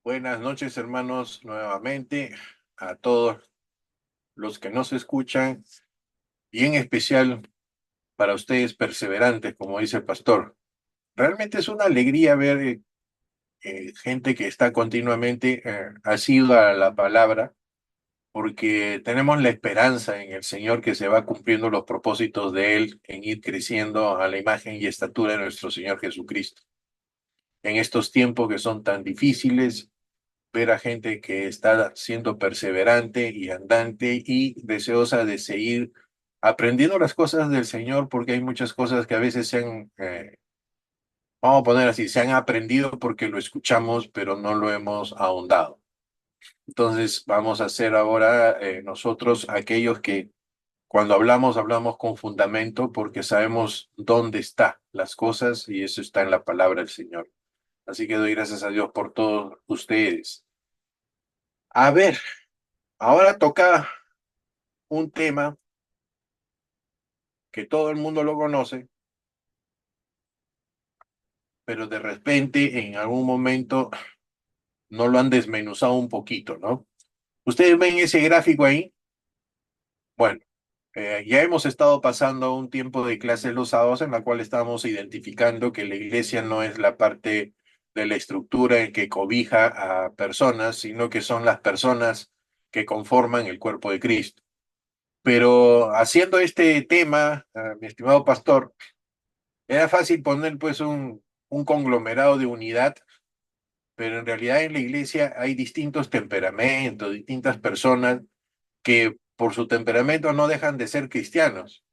Buenas noches, hermanos, nuevamente a todos los que nos escuchan y en especial para ustedes perseverantes, como dice el pastor. Realmente es una alegría ver gente que está continuamente asidua a la palabra, porque tenemos la esperanza en el Señor que se va cumpliendo los propósitos de Él en ir creciendo a la imagen y estatura de nuestro Señor Jesucristo. En estos tiempos que son tan difíciles, ver a gente que está siendo perseverante y andante y deseosa de seguir aprendiendo las cosas del Señor, porque hay muchas cosas que a veces vamos a poner así, se han aprendido porque lo escuchamos, pero no lo hemos ahondado. Entonces vamos a ser ahora nosotros aquellos que cuando hablamos, hablamos con fundamento porque sabemos dónde están las cosas y eso está en la palabra del Señor. Así que doy gracias a Dios por todos ustedes. A ver, ahora toca un tema que todo el mundo lo conoce, pero de repente en algún momento no lo han desmenuzado un poquito, ¿no? Ustedes ven ese gráfico ahí. Bueno, ya hemos estado pasando un tiempo de clases los sábados en la cual estamos identificando que la iglesia no es la parte de la estructura en que cobija a personas, sino que son las personas que conforman el cuerpo de Cristo. Pero haciendo este tema, mi estimado pastor, era fácil poner pues un conglomerado de unidad, pero en realidad en la iglesia hay distintos temperamentos, distintas personas que por su temperamento no dejan de ser cristianos,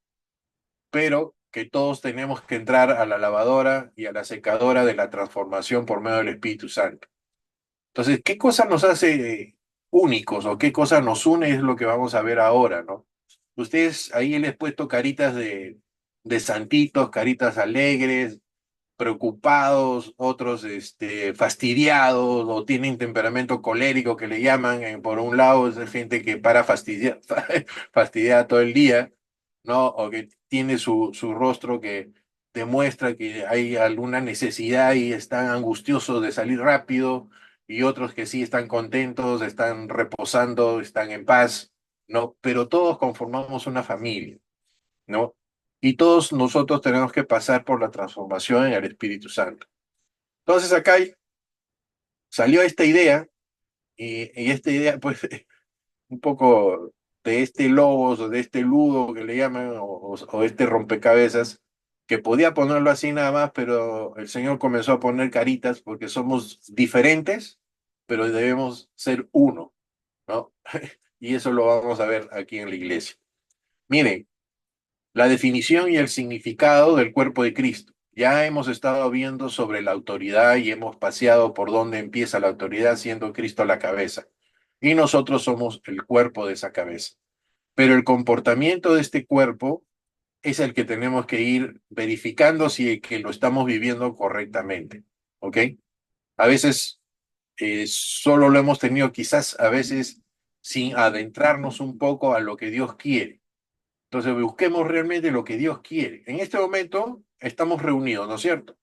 pero que todos tenemos que entrar a la lavadora y a la secadora de la transformación por medio del Espíritu Santo. Entonces, ¿qué cosa nos hace únicos o qué cosa nos une es lo que vamos a ver ahora, ¿no? Ustedes ahí les he puesto caritas de santitos, caritas alegres, preocupados, otros fastidiados o tienen temperamento colérico que le llaman. Por un lado es gente que para fastidiar, fastidiar todo el día, ¿no? O que tiene su rostro que demuestra que hay alguna necesidad y están angustiosos de salir rápido, y otros que sí están contentos, están reposando, están en paz, ¿no? Pero todos conformamos una familia, ¿no? Y todos nosotros tenemos que pasar por la transformación en el Espíritu Santo. Entonces acá salió esta idea, y esta idea, pues, un poco de este logos o de este ludo que le llaman, o este rompecabezas, que podía ponerlo así nada más, pero el Señor comenzó a poner caritas porque somos diferentes, pero debemos ser uno, ¿no? Y eso lo vamos a ver aquí en la iglesia. Miren, la definición y el significado del cuerpo de Cristo. Ya hemos estado viendo sobre la autoridad y hemos paseado por dónde empieza la autoridad siendo Cristo la cabeza. Y nosotros somos el cuerpo de esa cabeza. Pero el comportamiento de este cuerpo es el que tenemos que ir verificando si es que lo estamos viviendo correctamente. ¿Ok? A veces solo lo hemos tenido quizás a veces sin adentrarnos un poco a lo que Dios quiere. Entonces busquemos realmente lo que Dios quiere. En este momento estamos reunidos, ¿no es cierto?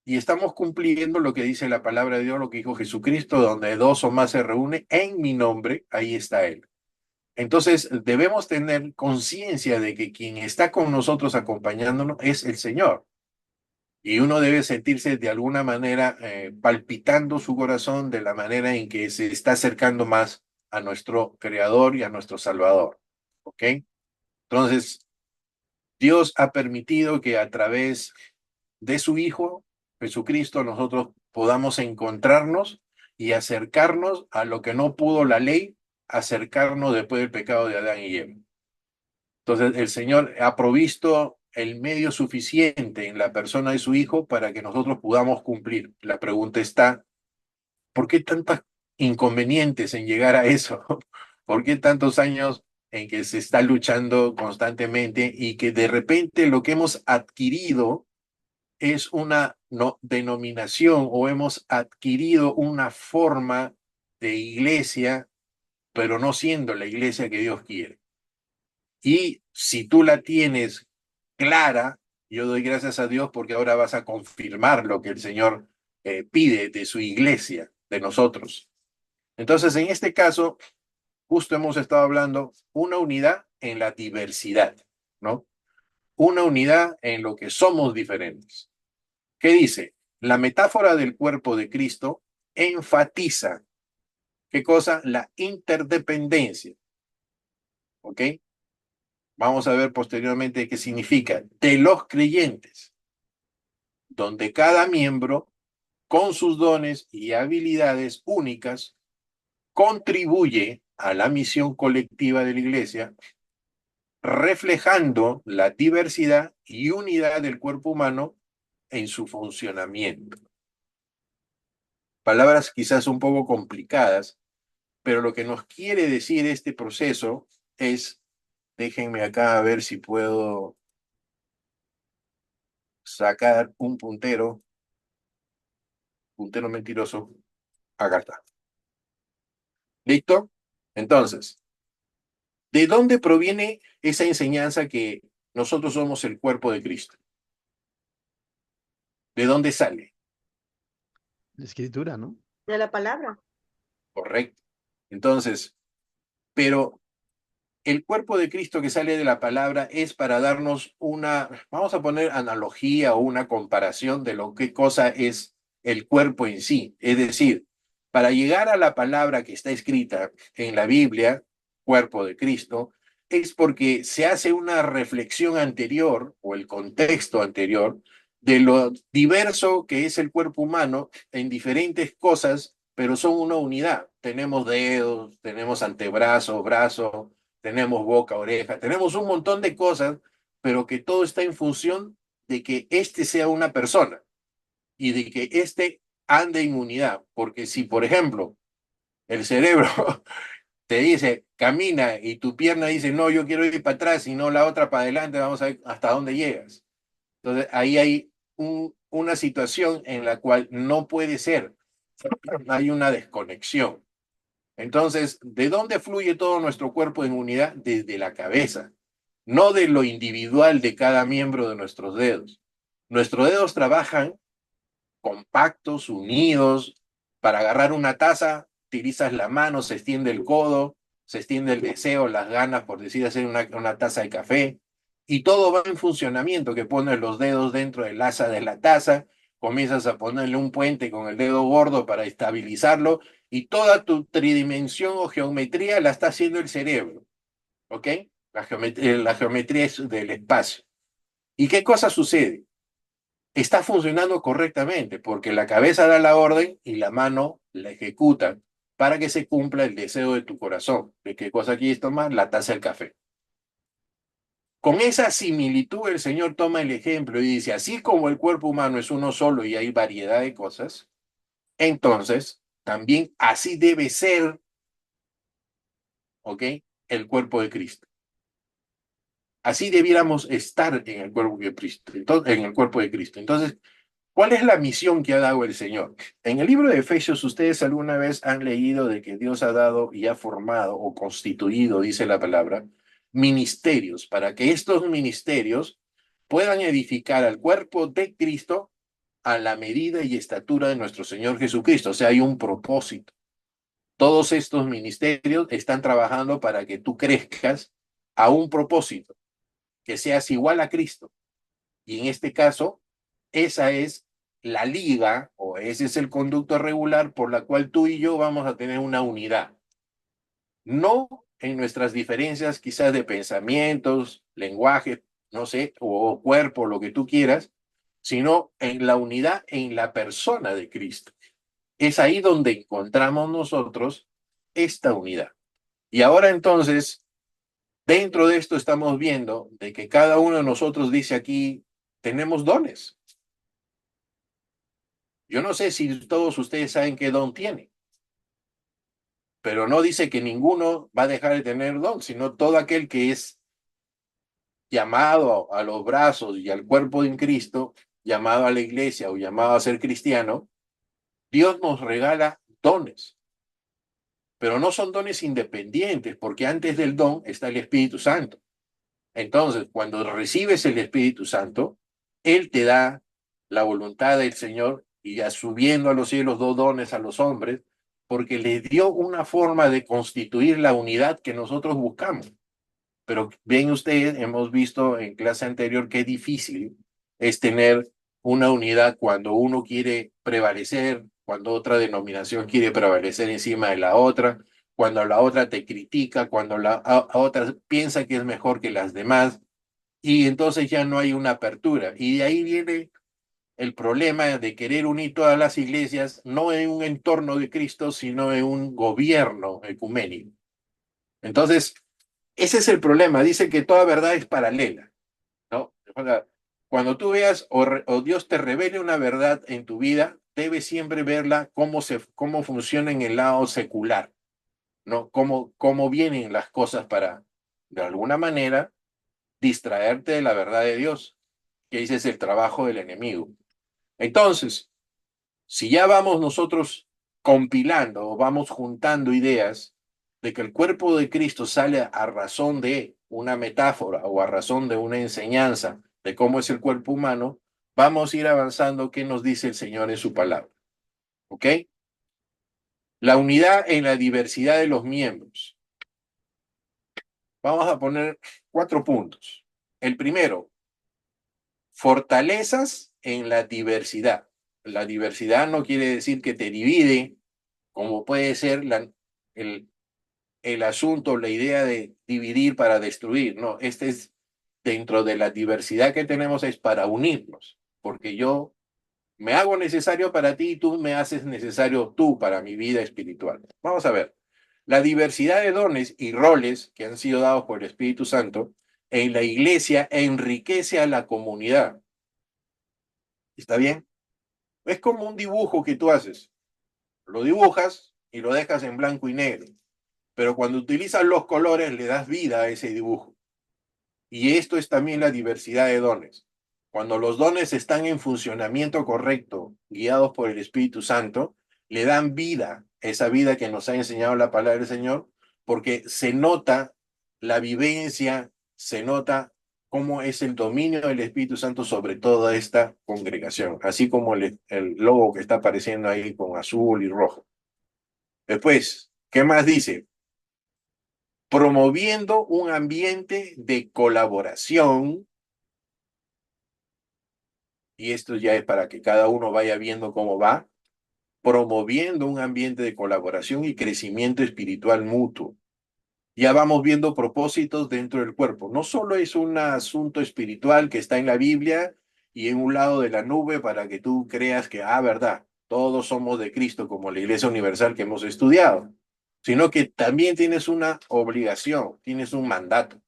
Y estamos cumpliendo lo que dice la palabra de Dios, lo que dijo Jesucristo: donde dos o más se reúnen en mi nombre, ahí está Él. Entonces debemos tener conciencia de que quien está con nosotros acompañándonos es el Señor. Y uno debe sentirse de alguna manera palpitando su corazón de la manera en que se está acercando más a nuestro Creador y a nuestro Salvador. ¿Ok? Entonces, Dios ha permitido que a través de su Hijo, Jesucristo, nosotros podamos encontrarnos y acercarnos a lo que no pudo la ley, acercarnos después del pecado de Adán y Eva. Entonces, el Señor ha provisto el medio suficiente en la persona de su Hijo para que nosotros podamos cumplir. La pregunta está, ¿por qué tantos inconvenientes en llegar a eso? ¿Por qué tantos años en que se está luchando constantemente y que de repente lo que hemos adquirido es una denominación, o hemos adquirido una forma de iglesia, pero no siendo la iglesia que Dios quiere? Y si tú la tienes clara, yo doy gracias a Dios porque ahora vas a confirmar lo que el Señor pide de su iglesia, de nosotros. Entonces, en este caso, justo hemos estado hablando una unidad en la diversidad, ¿no? Una unidad en lo que somos diferentes. ¿Qué dice? La metáfora del cuerpo de Cristo enfatiza, ¿qué cosa? La interdependencia, ¿ok? Vamos a ver posteriormente qué significa. De los creyentes, donde cada miembro, con sus dones y habilidades únicas, contribuye a la misión colectiva de la Iglesia, reflejando la diversidad y unidad del cuerpo humano en su funcionamiento. Palabras quizás un poco complicadas, pero lo que nos quiere decir este proceso es, déjenme acá a ver si puedo sacar un puntero mentiroso, acá está. ¿Listo? Entonces, ¿de dónde proviene esa enseñanza que nosotros somos el cuerpo de Cristo? ¿De dónde sale? La escritura, ¿no? De la palabra. Correcto. Entonces, pero el cuerpo de Cristo que sale de la palabra es para darnos una, vamos a poner analogía o una comparación de lo que cosa es el cuerpo en sí. Es decir, para llegar a la palabra que está escrita en la Biblia, cuerpo de Cristo, es porque se hace una reflexión anterior o el contexto anterior de lo diverso que es el cuerpo humano en diferentes cosas, pero son una unidad. Tenemos dedos, tenemos antebrazos, brazos, tenemos boca, oreja, tenemos un montón de cosas, pero que todo está en función de que este sea una persona y de que este ande en unidad. Porque si, por ejemplo, el cerebro te dice camina y tu pierna dice no, yo quiero ir para atrás y no la otra para adelante, vamos a ver hasta dónde llegas. Entonces ahí hay una situación en la cual no puede ser, hay una desconexión. Entonces, ¿de dónde fluye todo nuestro cuerpo en unidad? Desde la cabeza, no de lo individual de cada miembro de nuestros dedos. Nuestros dedos trabajan compactos, unidos. Para agarrar una taza, utilizas la mano, se extiende el codo, se extiende el deseo, las ganas, por decir, hacer una taza de café. Y todo va en funcionamiento, que pones los dedos dentro del asa de la taza, comienzas a ponerle un puente con el dedo gordo para estabilizarlo, y toda tu tridimensión o geometría la está haciendo el cerebro, ¿ok? La geometría es del espacio. ¿Y qué cosa sucede? Está funcionando correctamente, porque la cabeza da la orden y la mano la ejecuta para que se cumpla el deseo de tu corazón. ¿De qué cosa quieres tomar? La taza del café. Con esa similitud el Señor toma el ejemplo y dice, así como el cuerpo humano es uno solo y hay variedad de cosas, entonces también así debe ser, ¿ok? El cuerpo de Cristo. Así debiéramos estar en el cuerpo de Cristo. En el cuerpo de Cristo. Entonces, ¿cuál es la misión que ha dado el Señor? En el libro de Efesios, ustedes alguna vez han leído de que Dios ha dado y ha formado o constituido, dice la palabra, ministerios, para que estos ministerios puedan edificar al cuerpo de Cristo a la medida y estatura de nuestro Señor Jesucristo. O sea, hay un propósito. Todos estos ministerios están trabajando para que tú crezcas a un propósito, que seas igual a Cristo. Y en este caso, esa es la liga o ese es el conducto regular por la cual tú y yo vamos a tener una unidad. No en nuestras diferencias quizás de pensamientos, lenguaje, no sé, o cuerpo, lo que tú quieras, sino en la unidad en la persona de Cristo. Es ahí donde encontramos nosotros esta unidad. Y ahora entonces, dentro de esto estamos viendo de que cada uno de nosotros dice aquí, tenemos dones. Yo no sé si todos ustedes saben qué don tiene, pero no dice que ninguno va a dejar de tener don, sino todo aquel que es llamado a los brazos y al cuerpo de Cristo, llamado a la iglesia o llamado a ser cristiano, Dios nos regala dones, pero no son dones independientes, porque antes del don está el Espíritu Santo. Entonces, cuando recibes el Espíritu Santo, Él te da la voluntad del Señor y ya subiendo a los cielos dos dones a los hombres, porque le dio una forma de constituir la unidad que nosotros buscamos. Pero bien ustedes, hemos visto en clase anterior qué difícil es tener una unidad cuando uno quiere prevalecer, cuando otra denominación quiere prevalecer encima de la otra, cuando la otra te critica, cuando a otra piensa que es mejor que las demás, y entonces ya no hay una apertura. Y de ahí viene el problema de querer unir todas las iglesias, no en un entorno de Cristo, sino en un gobierno ecuménico. Entonces, ese es el problema. Dice que toda verdad es paralela, ¿no? O sea, cuando tú veas o Dios te revele una verdad en tu vida, debes siempre verla cómo funciona en el lado secular, ¿no? Cómo vienen las cosas para, de alguna manera, distraerte de la verdad de Dios, que ese es el trabajo del enemigo. Entonces, si ya vamos nosotros compilando o vamos juntando ideas de que el cuerpo de Cristo sale a razón de una metáfora o a razón de una enseñanza de cómo es el cuerpo humano, vamos a ir avanzando qué nos dice el Señor en su palabra. ¿Ok? La unidad en la diversidad de los miembros. Vamos a poner 4 puntos. El primero, fortalezas en la diversidad. La diversidad no quiere decir que te divide, como puede ser el, el asunto, la idea de dividir para destruir. No, este es dentro de la diversidad que tenemos es para unirnos, porque yo me hago necesario para ti y tú me haces necesario tú para mi vida espiritual. Vamos a ver. La diversidad de dones y roles que han sido dados por el Espíritu Santo en la iglesia enriquece a la comunidad. ¿Está bien? Es como un dibujo que tú haces. Lo dibujas y lo dejas en blanco y negro. Pero cuando utilizas los colores le das vida a ese dibujo. Y esto es también la diversidad de dones. Cuando los dones están en funcionamiento correcto, guiados por el Espíritu Santo, le dan vida, esa vida que nos ha enseñado la palabra del Señor, porque se nota la vivencia, se nota cómo es el dominio del Espíritu Santo sobre toda esta congregación, así como el logo que está apareciendo ahí con azul y rojo. Después, ¿qué más dice? Promoviendo un ambiente de colaboración, y esto ya es para que cada uno vaya viendo cómo va, promoviendo un ambiente de colaboración y crecimiento espiritual mutuo. Ya vamos viendo propósitos dentro del cuerpo. No solo es un asunto espiritual que está en la Biblia y en un lado de la nube para que tú creas que, verdad, todos somos de Cristo como la Iglesia Universal que hemos estudiado, sino que también tienes una obligación, tienes un mandato.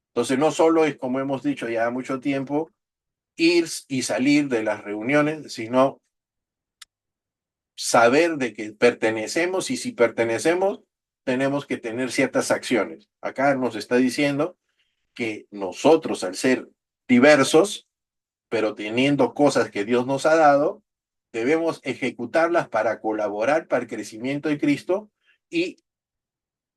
Entonces, no solo es, como hemos dicho ya mucho tiempo, ir y salir de las reuniones, sino saber de que pertenecemos y si pertenecemos, tenemos que tener ciertas acciones. Acá nos está diciendo que nosotros, al ser diversos, pero teniendo cosas que Dios nos ha dado, debemos ejecutarlas para colaborar para el crecimiento de Cristo y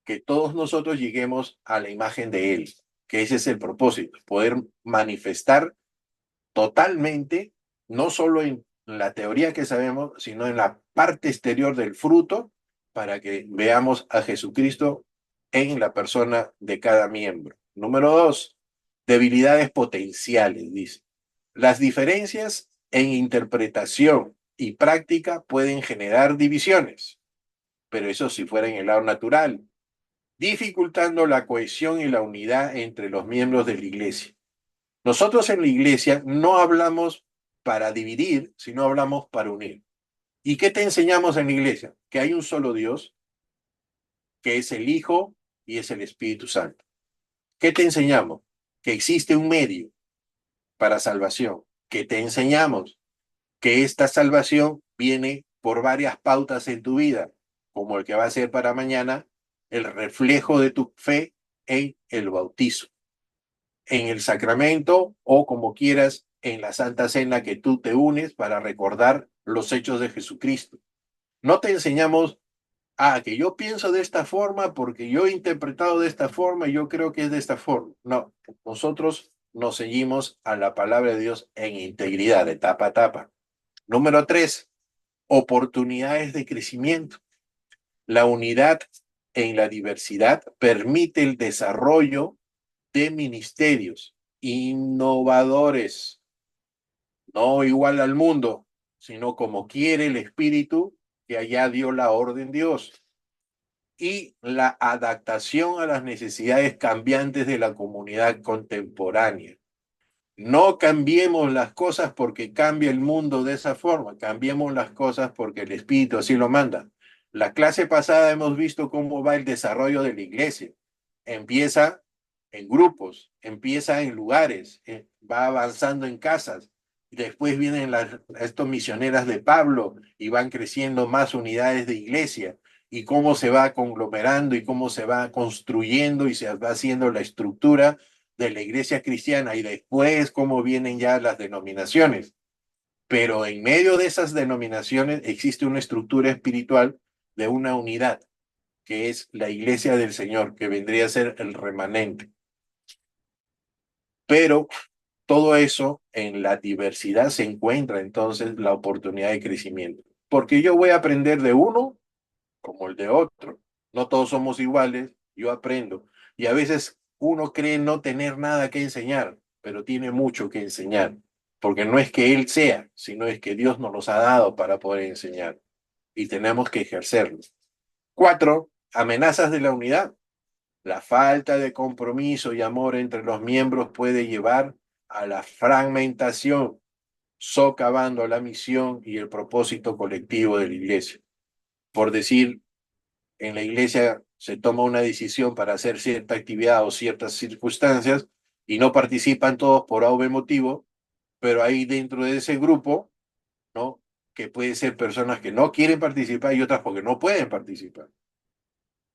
que todos nosotros lleguemos a la imagen de Él, que ese es el propósito, poder manifestar totalmente, no solo en la teoría que sabemos, sino en la parte exterior del fruto, para que veamos a Jesucristo en la persona de cada miembro. Número 2, debilidades potenciales, dice. Las diferencias en interpretación y práctica pueden generar divisiones, pero eso si fuera en el lado natural, dificultando la cohesión y la unidad entre los miembros de la iglesia. Nosotros en la iglesia no hablamos para dividir, sino hablamos para unir. ¿Y qué te enseñamos en la iglesia? Que hay un solo Dios, que es el Hijo y es el Espíritu Santo. ¿Qué te enseñamos? Que existe un medio para salvación. ¿Qué te enseñamos? Que esta salvación viene por varias pautas en tu vida, como el que va a ser para mañana el reflejo de tu fe en el bautizo, en el sacramento o como quieras en la Santa Cena que tú te unes para recordar los hechos de Jesucristo. No te enseñamos, que yo pienso de esta forma porque yo he interpretado de esta forma y yo creo que es de esta forma. No, nosotros nos seguimos a la palabra de Dios en integridad, de tapa a tapa. Número 3, oportunidades de crecimiento. La unidad en la diversidad permite el desarrollo de ministerios innovadores, no igual al mundo, sino como quiere el Espíritu, que allá dio la orden Dios, y la adaptación a las necesidades cambiantes de la comunidad contemporánea. No cambiemos las cosas porque cambia el mundo de esa forma, cambiemos las cosas porque el Espíritu así lo manda. La clase pasada hemos visto cómo va el desarrollo de la iglesia. Empieza en grupos, empieza en lugares, va avanzando en casas. Después vienen estos misioneras de Pablo y van creciendo más unidades de iglesia y cómo se va conglomerando y cómo se va construyendo y se va haciendo la estructura de la iglesia cristiana y después cómo vienen ya las denominaciones. Pero en medio de esas denominaciones existe una estructura espiritual de una unidad, que es la iglesia del Señor, que vendría a ser el remanente. Pero todo eso en la diversidad se encuentra entonces la oportunidad de crecimiento. Porque yo voy a aprender de uno como el de otro. No todos somos iguales, yo aprendo. Y a veces uno cree no tener nada que enseñar, pero tiene mucho que enseñar. Porque no es que él sea, sino es que Dios nos los ha dado para poder enseñar. Y tenemos que ejercerlo. 4, amenazas de la unidad. La falta de compromiso y amor entre los miembros puede llevar a la fragmentación, socavando la misión y el propósito colectivo de la iglesia. Por decir, en la iglesia se toma una decisión para hacer cierta actividad o ciertas circunstancias y no participan todos por algún motivo, pero hay dentro de ese grupo, ¿no? Que puede ser personas que no quieren participar y otras porque no pueden participar.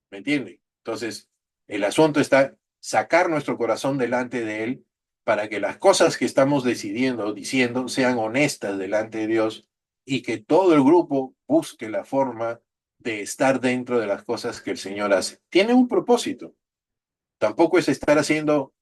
¿Me entienden? Entonces, el asunto está sacar nuestro corazón delante de Él para que las cosas que estamos decidiendo o diciendo sean honestas delante de Dios y que todo el grupo busque la forma de estar dentro de las cosas que el Señor hace. Tiene un propósito. Tampoco es estar haciendo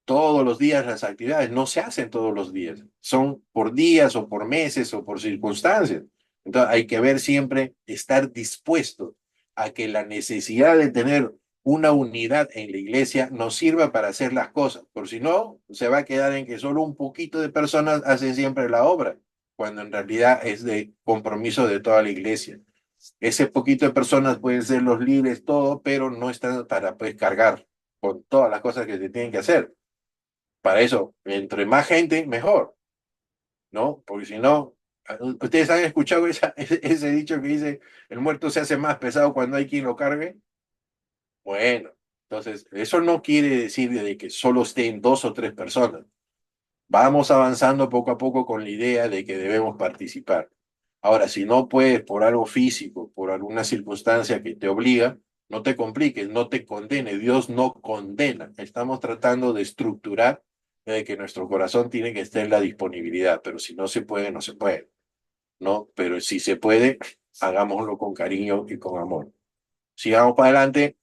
todos los días las actividades, no se hacen todos los días, son por días o por meses o por circunstancias. Entonces hay que ver siempre, estar dispuesto a que la necesidad de tener una unidad en la iglesia nos sirva para hacer las cosas, por si no, se va a quedar en que solo un poquito de personas hacen siempre la obra, cuando en realidad es de compromiso de toda la iglesia. Ese poquito de personas pueden ser los líderes, todo, pero no están para pues cargar con todas las cosas que se tienen que hacer. Para eso, entre más gente, mejor, ¿no? Porque si no, ustedes han escuchado ese dicho que dice, el muerto se hace más pesado cuando hay quien lo cargue. Bueno, entonces, eso no quiere decir de que solo estén 2 o 3 personas. Vamos avanzando poco a poco con la idea de que debemos participar. Ahora, si no puedes por algo físico, por alguna circunstancia que te obliga, no te compliques, no te condenes. Dios no condena. Estamos tratando de estructurar que nuestro corazón tiene que estar en la disponibilidad, pero si no se puede, no se puede, ¿no? Pero si se puede, hagámoslo con cariño y con amor. Sigamos para adelante.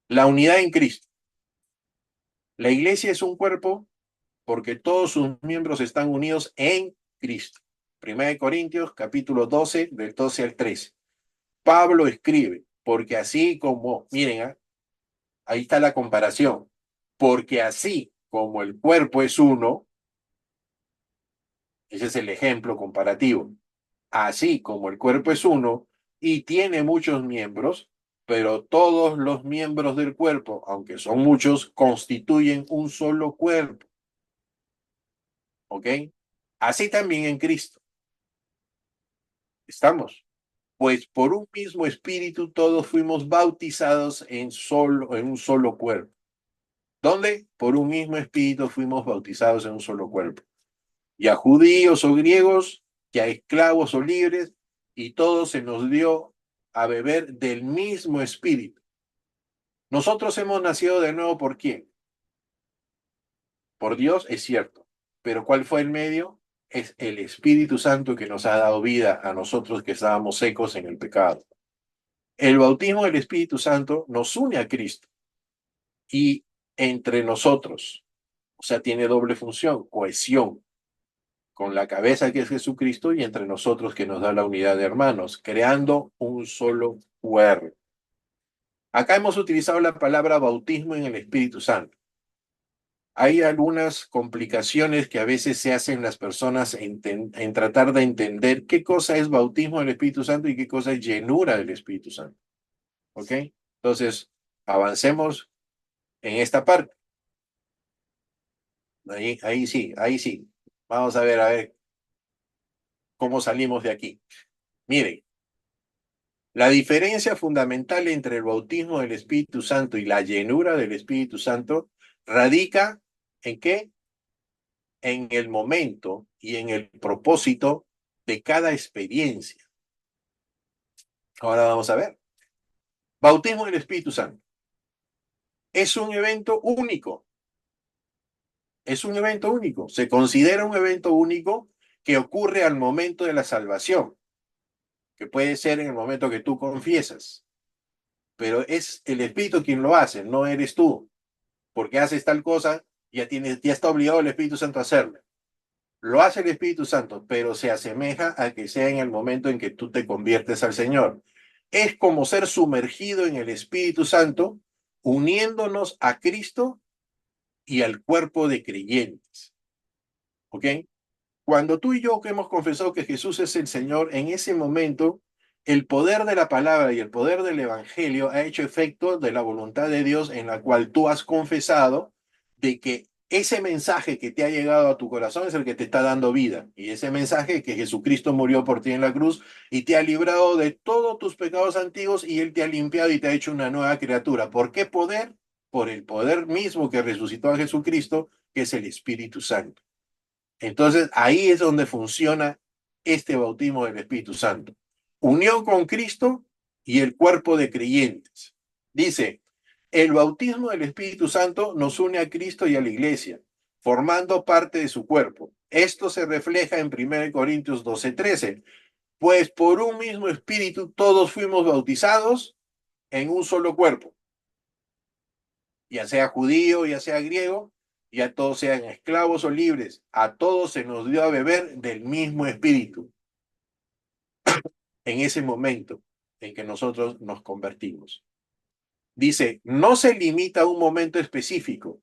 La unidad en Cristo. La iglesia es un cuerpo porque todos sus miembros están unidos en Cristo. Primera de Corintios, capítulo 12, del 12 al 13. Pablo escribe, porque así como, miren, ahí está la comparación, porque así como el cuerpo es uno, ese es el ejemplo comparativo, así como el cuerpo es uno y tiene muchos miembros, pero todos los miembros del cuerpo, aunque son muchos, constituyen un solo cuerpo, ¿ok? Así también en Cristo. ¿Estamos? Pues por un mismo espíritu todos fuimos bautizados en un solo cuerpo. ¿Dónde? Por un mismo espíritu fuimos bautizados en un solo cuerpo. Ya judíos o griegos, ya esclavos o libres, y todo se nos dio a beber del mismo espíritu. Nosotros hemos nacido de nuevo ¿por quién? Por Dios, es cierto. Pero ¿cuál fue el medio? Es el Espíritu Santo que nos ha dado vida a nosotros que estábamos secos en el pecado. El bautismo del Espíritu Santo nos une a Cristo y entre nosotros. O sea, tiene doble función, cohesión. con la cabeza que es Jesucristo y entre nosotros que nos da la unidad de hermanos, creando un solo cuerpo. Acá hemos utilizado la palabra bautismo en el Espíritu Santo. Hay algunas complicaciones que a veces se hacen las personas en tratar de entender qué cosa es bautismo del Espíritu Santo y qué cosa es llenura del Espíritu Santo. ¿Ok? Entonces, avancemos en esta parte. Ahí sí, ahí sí. Vamos a ver cómo salimos de aquí. Miren, la diferencia fundamental entre el bautismo del Espíritu Santo y la llenura del Espíritu Santo radica ¿en qué? En el momento y en el propósito de cada experiencia. Ahora vamos a ver. Bautismo del Espíritu Santo. Es un evento único. Es un evento único. Se considera un evento único que ocurre al momento de la salvación, que puede ser en el momento que tú confiesas. Pero es el Espíritu quien lo hace, no eres tú. Porque haces tal cosa, ya está obligado el Espíritu Santo a hacerlo. Lo hace el Espíritu Santo, pero se asemeja a que sea en el momento en que tú te conviertes al Señor. Es como ser sumergido en el Espíritu Santo, uniéndonos a Cristo y al cuerpo de creyentes. ¿Ok? Cuando tú y yo que hemos confesado que Jesús es el Señor, en ese momento el poder de la palabra y el poder del Evangelio ha hecho efecto de la voluntad de Dios en la cual tú has confesado de que ese mensaje que te ha llegado a tu corazón es el que te está dando vida. Y ese mensaje que Jesucristo murió por ti en la cruz y te ha librado de todos tus pecados antiguos y Él te ha limpiado y te ha hecho una nueva criatura. ¿Por qué poder? Por el poder mismo que resucitó a Jesucristo, que es el Espíritu Santo. Entonces, ahí es donde funciona este bautismo del Espíritu Santo. Unión con Cristo y el cuerpo de creyentes. Dice, el bautismo del Espíritu Santo nos une a Cristo y a la iglesia, formando parte de su cuerpo. Esto se refleja en 1 Corintios 12:13. Pues por un mismo espíritu todos fuimos bautizados en un solo cuerpo, ya sea judío, ya sea griego, ya todos sean esclavos o libres, a todos se nos dio a beber del mismo espíritu en ese momento en que nosotros nos convertimos. Dice, no se limita a un momento específico.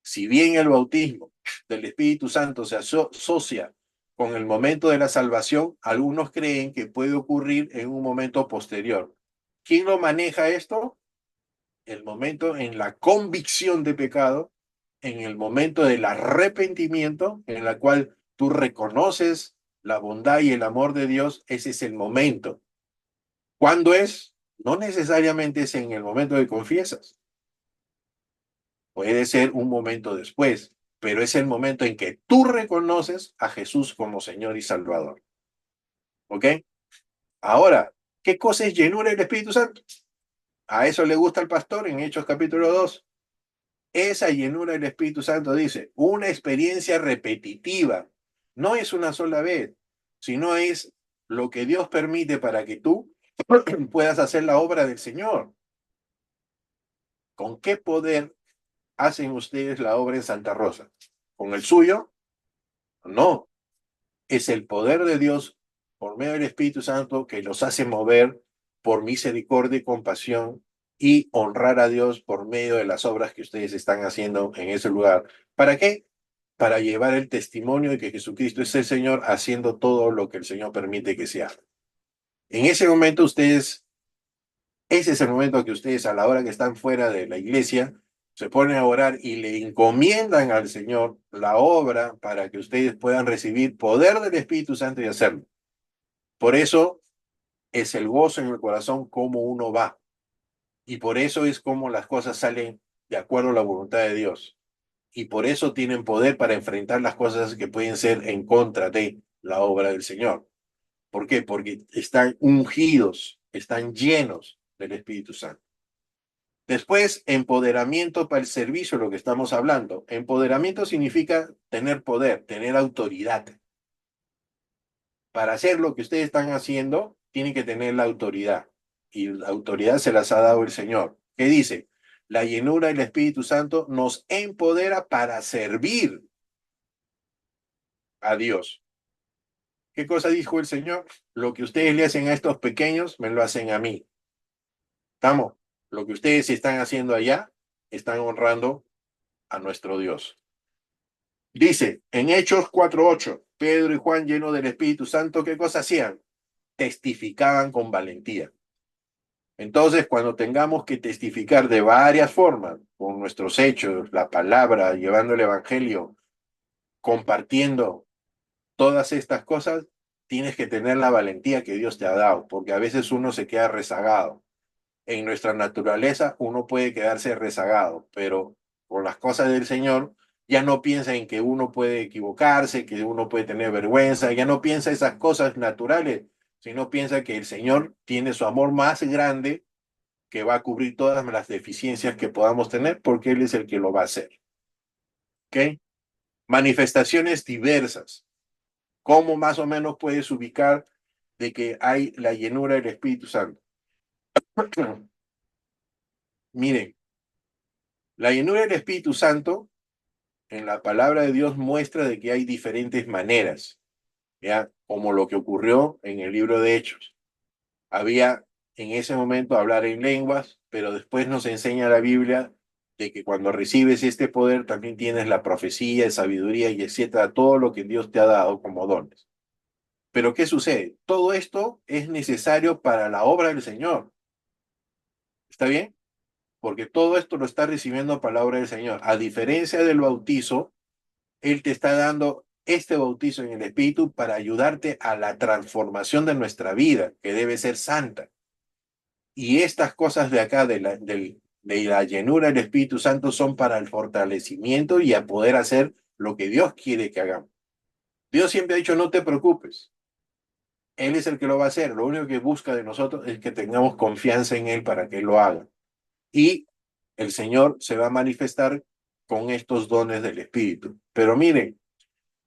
Si bien el bautismo del Espíritu Santo se asocia con el momento de la salvación, algunos creen que puede ocurrir en un momento posterior. ¿Quién lo maneja esto? El momento en la convicción de pecado, en el momento del arrepentimiento, en la cual tú reconoces la bondad y el amor de Dios, ese es el momento. ¿Cuándo es? No necesariamente es en el momento de confiesas. Puede ser un momento después, pero es el momento en que tú reconoces a Jesús como Señor y Salvador. ¿Ok? Ahora, ¿qué cosa es llenura del Espíritu Santo? A eso le gusta al pastor en Hechos capítulo 2. Esa llenura del Espíritu Santo dice, una experiencia repetitiva. No es una sola vez, sino es lo que Dios permite para que tú puedas hacer la obra del Señor. ¿Con qué poder hacen ustedes la obra en Santa Rosa? ¿Con el suyo? No. Es el poder de Dios por medio del Espíritu Santo que los hace mover por misericordia y compasión y honrar a Dios por medio de las obras que ustedes están haciendo en ese lugar. ¿Para qué? Para llevar el testimonio de que Jesucristo es el Señor haciendo todo lo que el Señor permite que se haga. En ese momento ese es el momento que ustedes a la hora que están fuera de la iglesia, se ponen a orar y le encomiendan al Señor la obra para que ustedes puedan recibir poder del Espíritu Santo y hacerlo. Por eso es el gozo en el corazón como uno va. Y por eso es como las cosas salen de acuerdo a la voluntad de Dios. Y por eso tienen poder para enfrentar las cosas que pueden ser en contra de la obra del Señor. ¿Por qué? Porque están ungidos, están llenos del Espíritu Santo. Después, empoderamiento para el servicio, lo que estamos hablando. Empoderamiento significa tener poder, tener autoridad. Para hacer lo que ustedes están haciendo, tienen que tener la autoridad. Y la autoridad se las ha dado el Señor. ¿Qué dice? La llenura del Espíritu Santo nos empodera para servir a Dios. ¿Qué cosa dijo el Señor? Lo que ustedes le hacen a estos pequeños, me lo hacen a mí. ¿Estamos? Lo que ustedes están haciendo allá, están honrando a nuestro Dios. Dice, en Hechos 4:8, Pedro y Juan, llenos del Espíritu Santo, ¿qué cosa hacían? Testificaban con valentía. Entonces, cuando tengamos que testificar de varias formas, con nuestros hechos, la palabra, llevando el Evangelio, compartiendo todas estas cosas, tienes que tener la valentía que Dios te ha dado, porque a veces uno se queda rezagado. En nuestra naturaleza uno puede quedarse rezagado, pero con las cosas del Señor ya no piensa en que uno puede equivocarse, que uno puede tener vergüenza, ya no piensa esas cosas naturales, sino piensa que el Señor tiene su amor más grande que va a cubrir todas las deficiencias que podamos tener, porque Él es el que lo va a hacer. ¿Ok? Manifestaciones diversas. ¿Cómo más o menos puedes ubicar de que hay la llenura del Espíritu Santo? Miren, la llenura del Espíritu Santo en la palabra de Dios muestra de que hay diferentes maneras, ¿ya? Como lo que ocurrió en el libro de Hechos. Había en ese momento hablar en lenguas, pero después nos enseña la Biblia de que cuando recibes este poder también tienes la profecía, sabiduría y etcétera, todo lo que Dios te ha dado como dones. Pero ¿qué sucede? Todo esto es necesario para la obra del Señor. ¿Está bien? Porque todo esto lo está recibiendo palabra del Señor. A diferencia del bautizo, Él te está dando este bautizo en el Espíritu para ayudarte a la transformación de nuestra vida, que debe ser santa. Y estas cosas de acá, de la llenura del Espíritu Santo, son para el fortalecimiento y a poder hacer lo que Dios quiere que hagamos. Dios siempre ha dicho, no te preocupes. Él es el que lo va a hacer. Lo único que busca de nosotros es que tengamos confianza en Él para que Él lo haga. Y el Señor se va a manifestar con estos dones del Espíritu. Pero miren,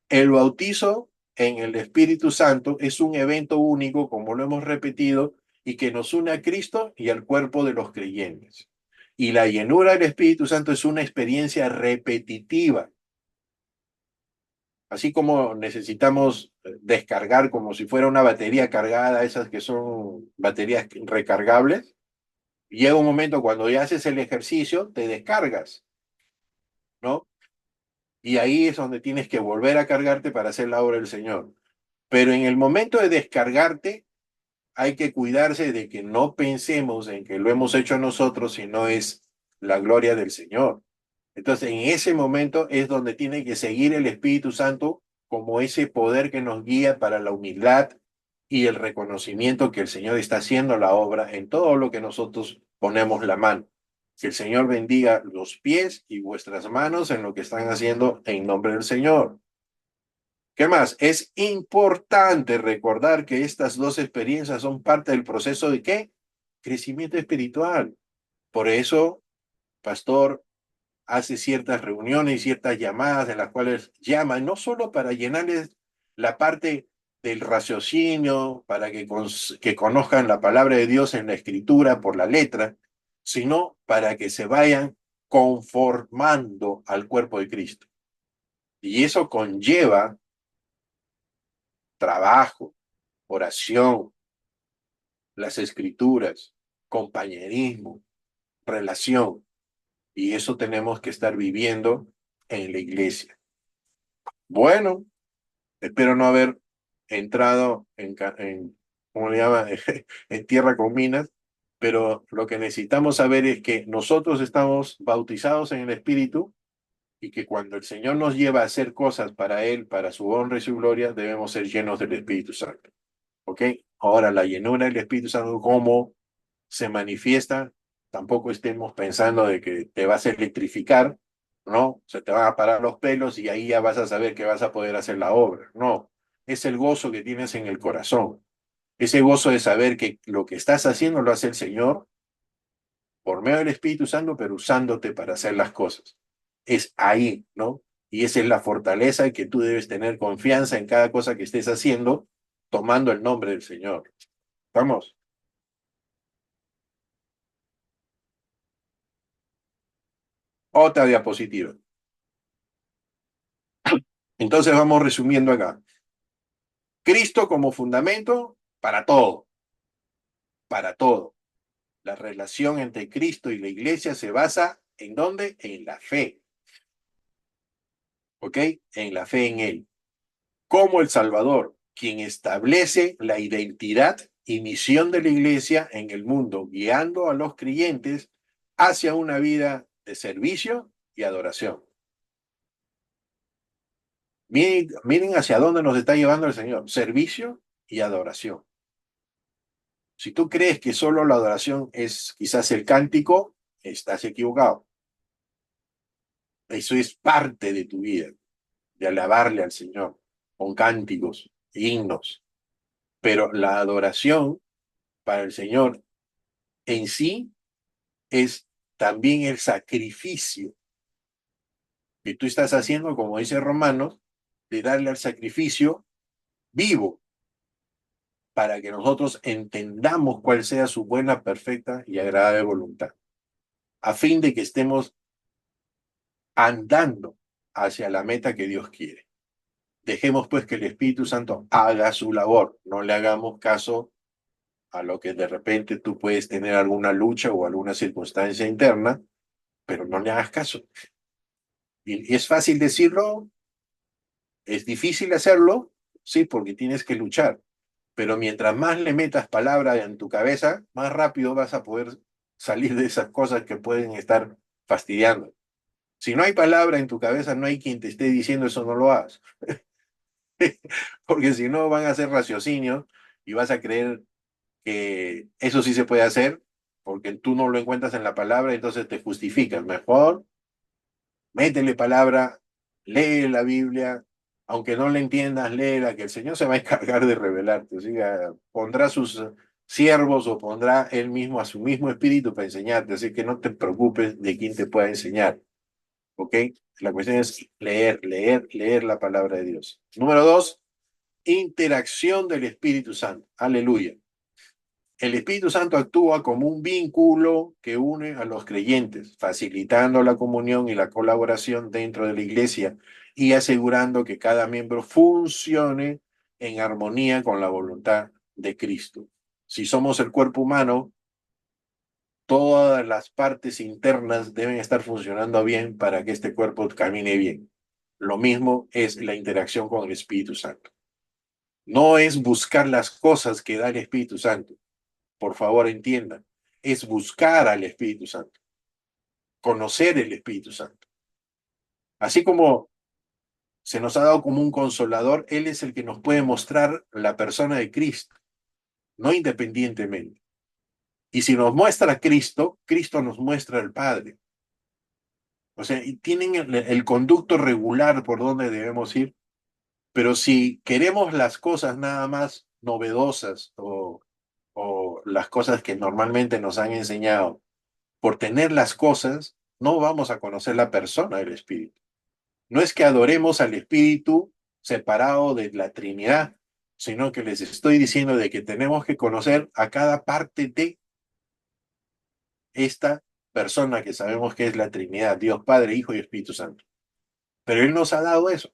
el bautizo en el Espíritu Santo es un evento único, como lo hemos repetido, y que nos une a Cristo y al cuerpo de los creyentes. Y la llenura del Espíritu Santo es una experiencia repetitiva. Así como necesitamos descargar como si fuera una batería cargada, esas que son baterías recargables, llega un momento cuando ya haces el ejercicio, te descargas, ¿no? Y ahí es donde tienes que volver a cargarte para hacer la obra del Señor. Pero en el momento de descargarte, hay que cuidarse de que no pensemos en que lo hemos hecho nosotros, sino es la gloria del Señor. Entonces, en ese momento es donde tiene que seguir el Espíritu Santo como ese poder que nos guía para la humildad y el reconocimiento que el Señor está haciendo la obra en todo lo que nosotros ponemos la mano. Que el Señor bendiga los pies y vuestras manos en lo que están haciendo en nombre del Señor. ¿Qué más? Es importante recordar que estas dos experiencias son parte del proceso de ¿qué? Crecimiento espiritual. Por eso, pastor hace ciertas reuniones y ciertas llamadas en las cuales llama, no solo para llenarles la parte del raciocinio, para que conozcan la palabra de Dios en la escritura por la letra, sino para que se vayan conformando al cuerpo de Cristo. Y eso conlleva trabajo, oración, las escrituras, compañerismo, relación. Y eso tenemos que estar viviendo en la iglesia. Bueno, espero no haber entrado en ¿cómo le llama? En tierra con minas, pero lo que necesitamos saber es que nosotros estamos bautizados en el Espíritu y que cuando el Señor nos lleva a hacer cosas para Él, para su honra y su gloria, debemos ser llenos del Espíritu Santo. ¿Ok? Ahora, la llenura del Espíritu Santo, ¿cómo se manifiesta? Tampoco estemos pensando de que te vas a electrificar, ¿no? Se te van a parar los pelos y ahí ya vas a saber que vas a poder hacer la obra. No, es el gozo que tienes en el corazón. Ese gozo de saber que lo que estás haciendo lo hace el Señor por medio del Espíritu Santo, pero usándote para hacer las cosas. Es ahí, ¿no? Y esa es la fortaleza que tú debes tener confianza en cada cosa que estés haciendo, tomando el nombre del Señor. Vamos. Otra diapositiva. Entonces vamos resumiendo acá. Cristo como fundamento para todo, para todo. La relación entre Cristo y la iglesia se basa ¿en dónde? En la fe, ¿ok? En la fe en Él. Como el Salvador, quien establece la identidad y misión de la iglesia en el mundo, guiando a los creyentes hacia una vida de servicio y adoración. Miren hacia dónde nos está llevando el Señor, servicio y adoración. Si tú crees que solo la adoración es quizás el cántico, estás equivocado. Eso es parte de tu vida, de alabarle al Señor con cánticos, himnos. Pero la adoración para el Señor en sí es también el sacrificio que tú estás haciendo, como dice Romanos, de darle al sacrificio vivo para que nosotros entendamos cuál sea su buena, perfecta y agradable voluntad, a fin de que estemos andando hacia la meta que Dios quiere. Dejemos pues que el Espíritu Santo haga su labor, no le hagamos caso a lo que de repente tú puedes tener alguna lucha o alguna circunstancia interna, pero no le hagas caso. Y es fácil decirlo, es difícil hacerlo, sí, porque tienes que luchar, pero mientras más le metas palabra en tu cabeza, más rápido vas a poder salir de esas cosas que pueden estar fastidiando. Si no hay palabra en tu cabeza, no hay quien te esté diciendo eso no lo hagas. Porque si no van a ser raciocinio y vas a creer que eso sí se puede hacer, porque tú no lo encuentras en la palabra, entonces te justificas. Mejor métele palabra, lee la Biblia, aunque no la entiendas, léela, que el Señor se va a encargar de revelarte. O sea, pondrá sus siervos o pondrá él mismo a su mismo espíritu para enseñarte. Así que no te preocupes de quién te pueda enseñar. ¿Ok? La cuestión es leer, leer, leer la palabra de Dios. Número dos, interacción del Espíritu Santo. Aleluya. El Espíritu Santo actúa como un vínculo que une a los creyentes, facilitando la comunión y la colaboración dentro de la iglesia y asegurando que cada miembro funcione en armonía con la voluntad de Cristo. Si somos el cuerpo humano, todas las partes internas deben estar funcionando bien para que este cuerpo camine bien. Lo mismo es la interacción con el Espíritu Santo. No es buscar las cosas que da el Espíritu Santo. Por favor, entiendan. Es buscar al Espíritu Santo, conocer el Espíritu Santo. Así como se nos ha dado como un consolador, Él es el que nos puede mostrar la persona de Cristo, no independientemente. Y si nos muestra a Cristo, Cristo nos muestra al Padre. O sea, y tienen el conducto regular por donde debemos ir, pero si queremos las cosas nada más novedosas o las cosas que normalmente nos han enseñado, por tener las cosas, no vamos a conocer la persona del Espíritu. No es que adoremos al Espíritu separado de la Trinidad, sino que les estoy diciendo de que tenemos que conocer a cada parte de esta persona que sabemos que es la Trinidad, Dios Padre, Hijo y Espíritu Santo. Pero Él nos ha dado eso.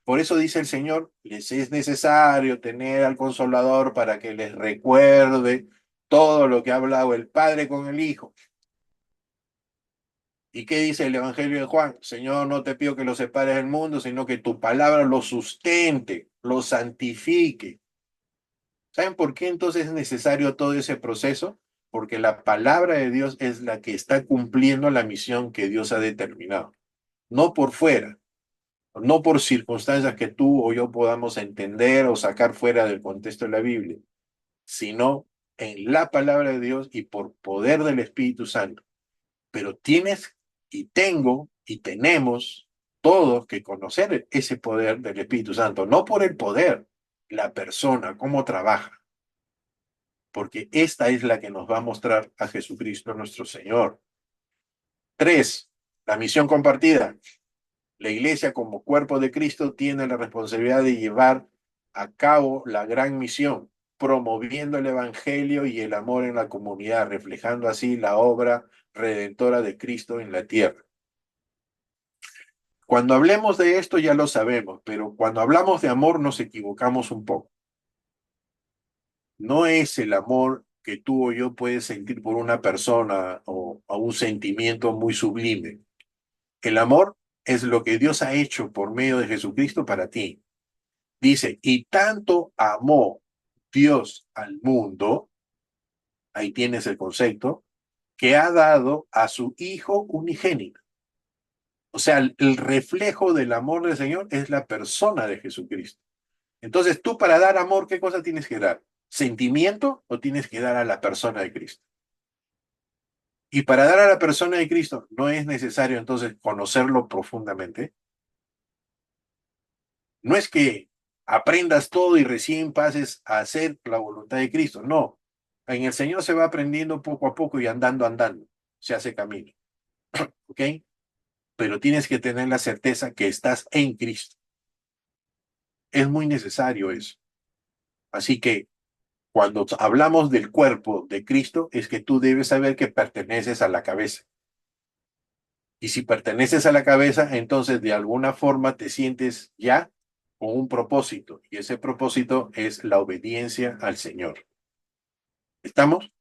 Por eso dice el Señor, les es necesario tener al Consolador para que les recuerde todo lo que ha hablado el Padre con el Hijo. ¿Y qué dice el Evangelio de Juan? Señor, no te pido que lo separes del mundo, sino que tu palabra lo sustente, lo santifique. ¿Saben por qué entonces es necesario todo ese proceso? Porque la palabra de Dios es la que está cumpliendo la misión que Dios ha determinado. No por fuera, no por circunstancias que tú o yo podamos entender o sacar fuera del contexto de la Biblia, sino en la palabra de Dios y por poder del Espíritu Santo. Pero tienes y tengo y tenemos todos que conocer ese poder del Espíritu Santo, no por el poder, la persona, cómo trabaja, porque esta es la que nos va a mostrar a Jesucristo nuestro Señor. Tres, la misión compartida. La iglesia como cuerpo de Cristo tiene la responsabilidad de llevar a cabo la gran misión, promoviendo el Evangelio y el amor en la comunidad, reflejando así la obra redentora de Cristo en la tierra. Cuando hablemos de esto ya lo sabemos, pero cuando hablamos de amor nos equivocamos un poco. no es el amor que tú o yo puedes sentir por una persona o a un sentimiento muy sublime. El amor es lo que Dios ha hecho por medio de Jesucristo para ti. Dice, y tanto amó Dios al mundo, ahí tienes el concepto, que ha dado a su Hijo unigénito. O sea, el reflejo del amor del Señor es la persona de Jesucristo. Entonces, tú para dar amor, ¿qué cosa tienes que dar? ¿Sentimiento o tienes que dar a la persona de Cristo? Y para dar a la persona de Cristo, no es necesario entonces conocerlo profundamente. No es que aprendas todo y recién pases a hacer la voluntad de Cristo. No. En el Señor se va aprendiendo poco a poco y andando, andando. Se hace camino. ¿Ok? Pero tienes que tener la certeza que estás en Cristo. Es muy necesario eso. Así que cuando hablamos del cuerpo de Cristo, es que tú debes saber que perteneces a la cabeza. Y si perteneces a la cabeza, entonces de alguna forma te sientes ya con un propósito. Y ese propósito es la obediencia al Señor. ¿Estamos?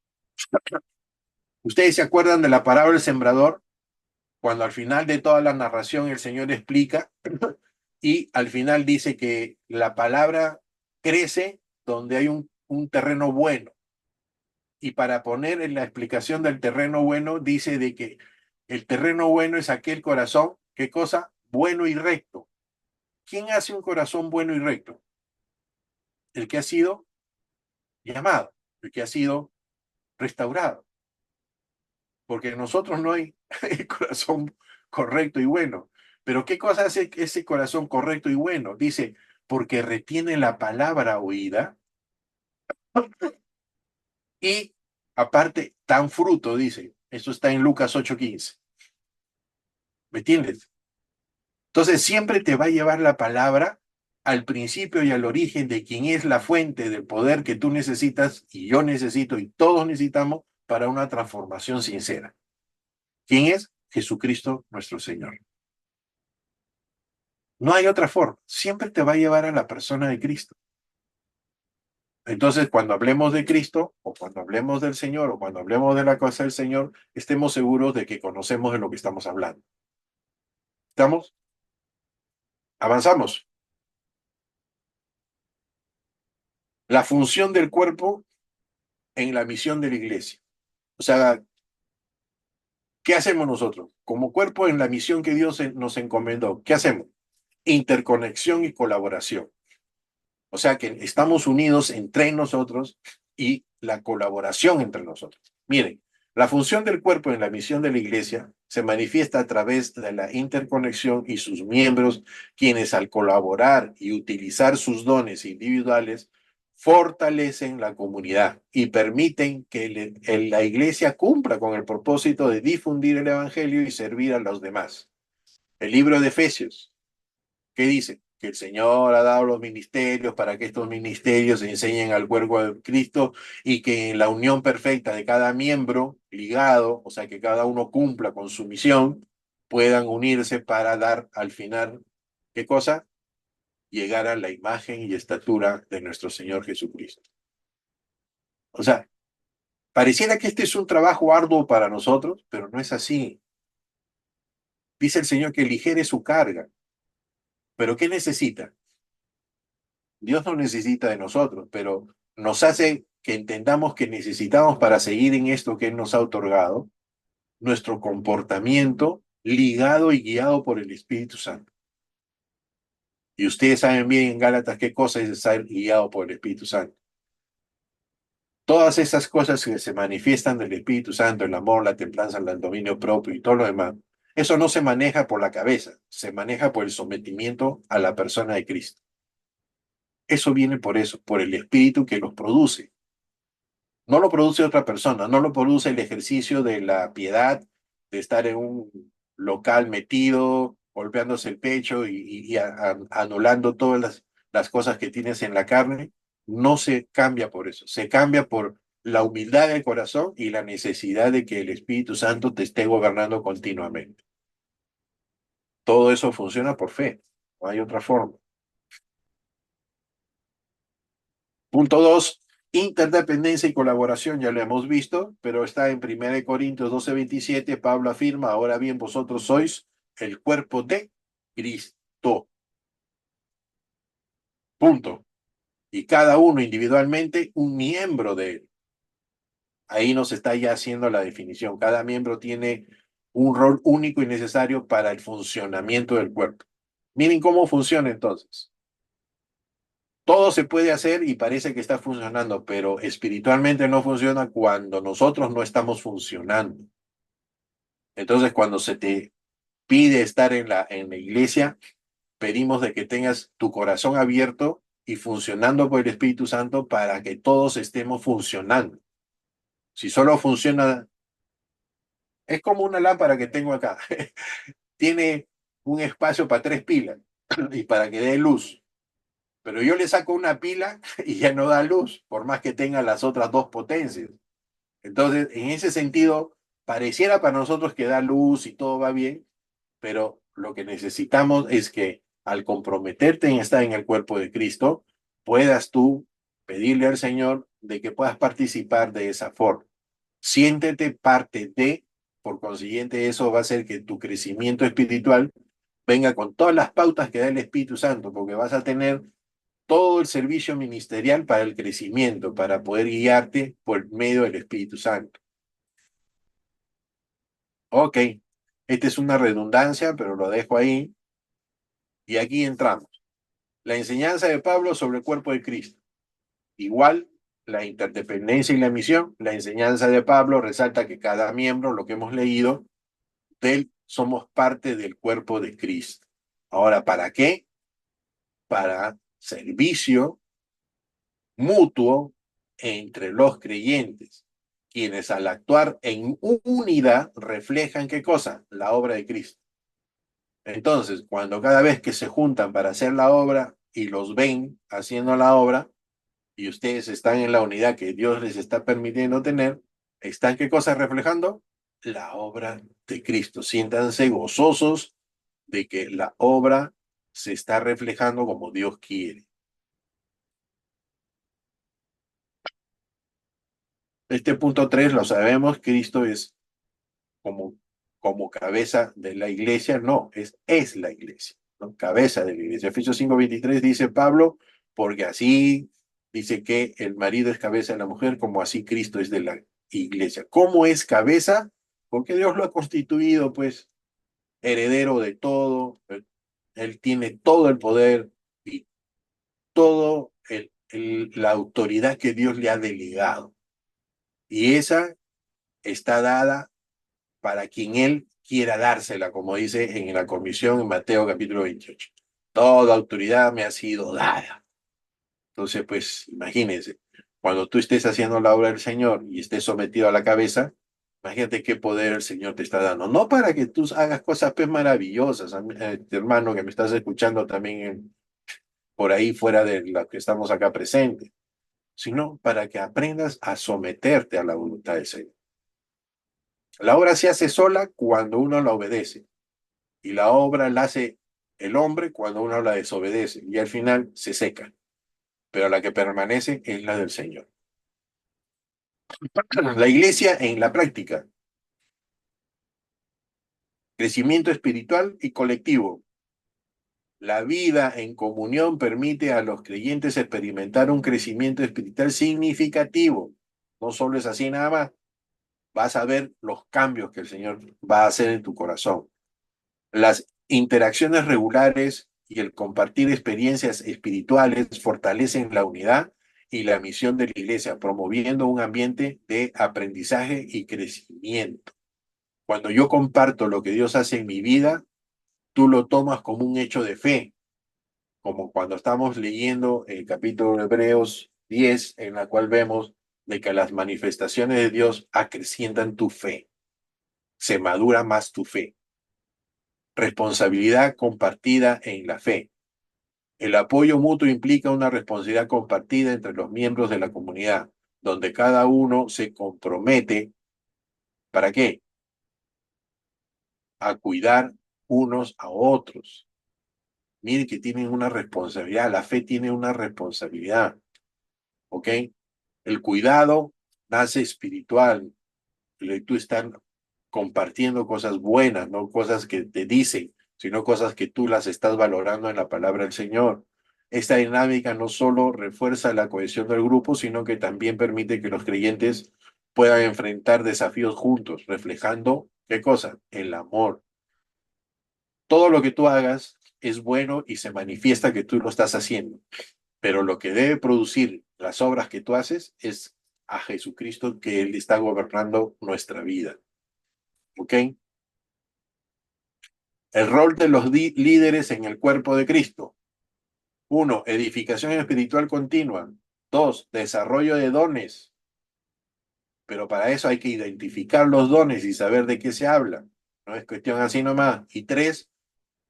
¿Ustedes se acuerdan de la parábola del sembrador? Cuando al final de toda la narración el Señor explica y al final dice que la palabra crece donde hay un terreno bueno. Y para poner en la explicación del terreno bueno, dice de que el terreno bueno es aquel corazón, ¿qué cosa? Bueno y recto. ¿Quién hace un corazón bueno y recto? El que ha sido llamado, el que ha sido restaurado. Porque en nosotros no hay el corazón correcto y bueno. Pero ¿qué cosa hace ese corazón correcto y bueno? Dice, porque retiene la palabra oída y aparte dan fruto, dice. Eso está en Lucas 8:15. ¿Me entiendes? Entonces siempre te va a llevar la palabra al principio y al origen de quién es la fuente del poder que tú necesitas y yo necesito y todos necesitamos para una transformación sincera. ¿Quién es? Jesucristo nuestro Señor. No hay otra forma. Siempre te va a llevar a la persona de Cristo. Entonces, cuando hablemos de Cristo, o cuando hablemos del Señor, o cuando hablemos de la cosa del Señor, estemos seguros de que conocemos de lo que estamos hablando. ¿Estamos? Avanzamos. La función del cuerpo en la misión de la iglesia. O sea, ¿qué hacemos nosotros? Como cuerpo en la misión que Dios nos encomendó, ¿qué hacemos? Interconexión y colaboración. O sea que estamos unidos entre nosotros y la colaboración entre nosotros. Miren, la función del cuerpo en la misión de la iglesia se manifiesta a través de la interconexión y sus miembros, quienes al colaborar y utilizar sus dones individuales, fortalecen la comunidad y permiten que la iglesia cumpla con el propósito de difundir el evangelio y servir a los demás. El libro de Efesios, ¿qué dice? Que el Señor ha dado los ministerios para que estos ministerios enseñen al cuerpo de Cristo y que en la unión perfecta de cada miembro ligado, o sea, que cada uno cumpla con su misión, puedan unirse para dar al final, ¿qué cosa? Llegar a la imagen y estatura de nuestro Señor Jesucristo. O sea, pareciera que este es un trabajo arduo para nosotros, pero no es así. Dice el Señor que ligere su carga. ¿Pero qué necesita? Dios no necesita de nosotros, pero nos hace que entendamos que necesitamos para seguir en esto que Él nos ha otorgado, nuestro comportamiento ligado y guiado por el Espíritu Santo. Y ustedes saben bien en Gálatas qué cosa es estar guiado por el Espíritu Santo. Todas esas cosas que se manifiestan del Espíritu Santo, el amor, la templanza, el dominio propio y todo lo demás, eso no se maneja por la cabeza, se maneja por el sometimiento a la persona de Cristo. Eso viene por eso, por el Espíritu que los produce. No lo produce otra persona, no lo produce el ejercicio de la piedad, de estar en un local metido, golpeándose el pecho y anulando todas las cosas que tienes en la carne. No se cambia por eso, se cambia por la humildad del corazón y la necesidad de que el Espíritu Santo te esté gobernando continuamente. Todo eso funciona por fe, no hay otra forma. Punto 2. Interdependencia y colaboración ya lo hemos visto, pero está en 1 Corintios 12:27. Pablo afirma, ahora bien, vosotros sois el cuerpo de Cristo. Punto. Y cada uno individualmente un miembro de él. Ahí nos está ya haciendo la definición. Cada miembro tiene un rol único y necesario para el funcionamiento del cuerpo. Miren cómo funciona entonces. Todo se puede hacer y parece que está funcionando, pero espiritualmente no funciona cuando nosotros no estamos funcionando. Entonces, cuando se te pide estar en la iglesia, pedimos de que tengas tu corazón abierto y funcionando por el Espíritu Santo para que todos estemos funcionando. Si solo funciona, es como una lámpara que tengo acá. Tiene un espacio para 3 pilas y para que dé luz. Pero yo le saco una pila y ya no da luz, por más que tenga las otras 2 potencias. Entonces, en ese sentido, pareciera para nosotros que da luz y todo va bien, pero lo que necesitamos es que al comprometerte en estar en el cuerpo de Cristo, puedas tú pedirle al Señor de que puedas participar de esa forma. Siéntete parte de, por consiguiente, eso va a hacer que tu crecimiento espiritual venga con todas las pautas que da el Espíritu Santo, porque vas a tener todo el servicio ministerial para el crecimiento, para poder guiarte por medio del Espíritu Santo. Ok, esta es una redundancia, pero lo dejo ahí. Y aquí entramos. La enseñanza de Pablo sobre el cuerpo de Cristo. Igual, la interdependencia y la misión. La enseñanza de Pablo resalta que cada miembro, lo que hemos leído, de él somos parte del cuerpo de Cristo. Ahora, ¿para qué? Para servicio mutuo entre los creyentes, quienes al actuar en unidad reflejan ¿qué cosa? La obra de Cristo. Entonces, cuando cada vez que se juntan para hacer la obra y los ven haciendo la obra, y ustedes están en la unidad que Dios les está permitiendo tener, ¿están qué cosa reflejando? La obra de Cristo. Siéntanse gozosos de que la obra se está reflejando como Dios quiere. Este punto 3 lo sabemos, Cristo es como, como cabeza de la iglesia, no, es la iglesia, ¿no? Cabeza de la iglesia. Efesios 5:23 dice Pablo, porque así dice que el marido es cabeza de la mujer, como así Cristo es de la iglesia. ¿Cómo es cabeza? Porque Dios lo ha constituido, pues, heredero de todo, él tiene todo el poder y todo la autoridad que Dios le ha delegado. Y esa está dada para quien él quiera dársela, como dice en la comisión en Mateo capítulo 28. Toda autoridad me ha sido dada. Entonces, pues, imagínense, cuando tú estés haciendo la obra del Señor y estés sometido a la cabeza, imagínate qué poder el Señor te está dando. No para que tú hagas cosas pues maravillosas, hermano que me estás escuchando también por ahí fuera de lo que estamos acá presentes, sino para que aprendas a someterte a la voluntad del Señor. La obra se hace sola cuando uno la obedece. Y la obra la hace el hombre cuando uno la desobedece y al final se seca, pero la que permanece es la del Señor. La iglesia en la práctica, crecimiento espiritual y colectivo. La vida en comunión permite a los creyentes experimentar un crecimiento espiritual significativo. No solo es así nada más, vas a ver los cambios que el Señor va a hacer en tu corazón. Las interacciones regulares y el compartir experiencias espirituales fortalecen la unidad y la misión de la iglesia, promoviendo un ambiente de aprendizaje y crecimiento. Cuando yo comparto lo que Dios hace en mi vida, tú lo tomas como un hecho de fe, como cuando estamos leyendo el capítulo de Hebreos 10, en la cual vemos de que las manifestaciones de Dios acrecientan tu fe, se madura más tu fe. Responsabilidad compartida en la fe. El apoyo mutuo implica una responsabilidad compartida entre los miembros de la comunidad, donde cada uno se compromete, ¿para qué? A cuidar unos a otros. Miren que tienen una responsabilidad, la fe tiene una responsabilidad, ¿ok? El cuidado nace espiritual. Tú estás compartiendo cosas buenas, no cosas que te dicen, sino cosas que tú las estás valorando en la palabra del Señor. Esta dinámica no solo refuerza la cohesión del grupo, sino que también permite que los creyentes puedan enfrentar desafíos juntos, reflejando, ¿qué cosa? El amor. Todo lo que tú hagas es bueno y se manifiesta que tú lo estás haciendo, pero lo que debe producir las obras que tú haces es a Jesucristo, que Él está gobernando nuestra vida. ¿Ok? El rol de los líderes en el cuerpo de Cristo. 1, edificación espiritual continua. 2, desarrollo de dones. Pero para eso hay que identificar los dones y saber de qué se habla. No es cuestión así nomás. Y 3,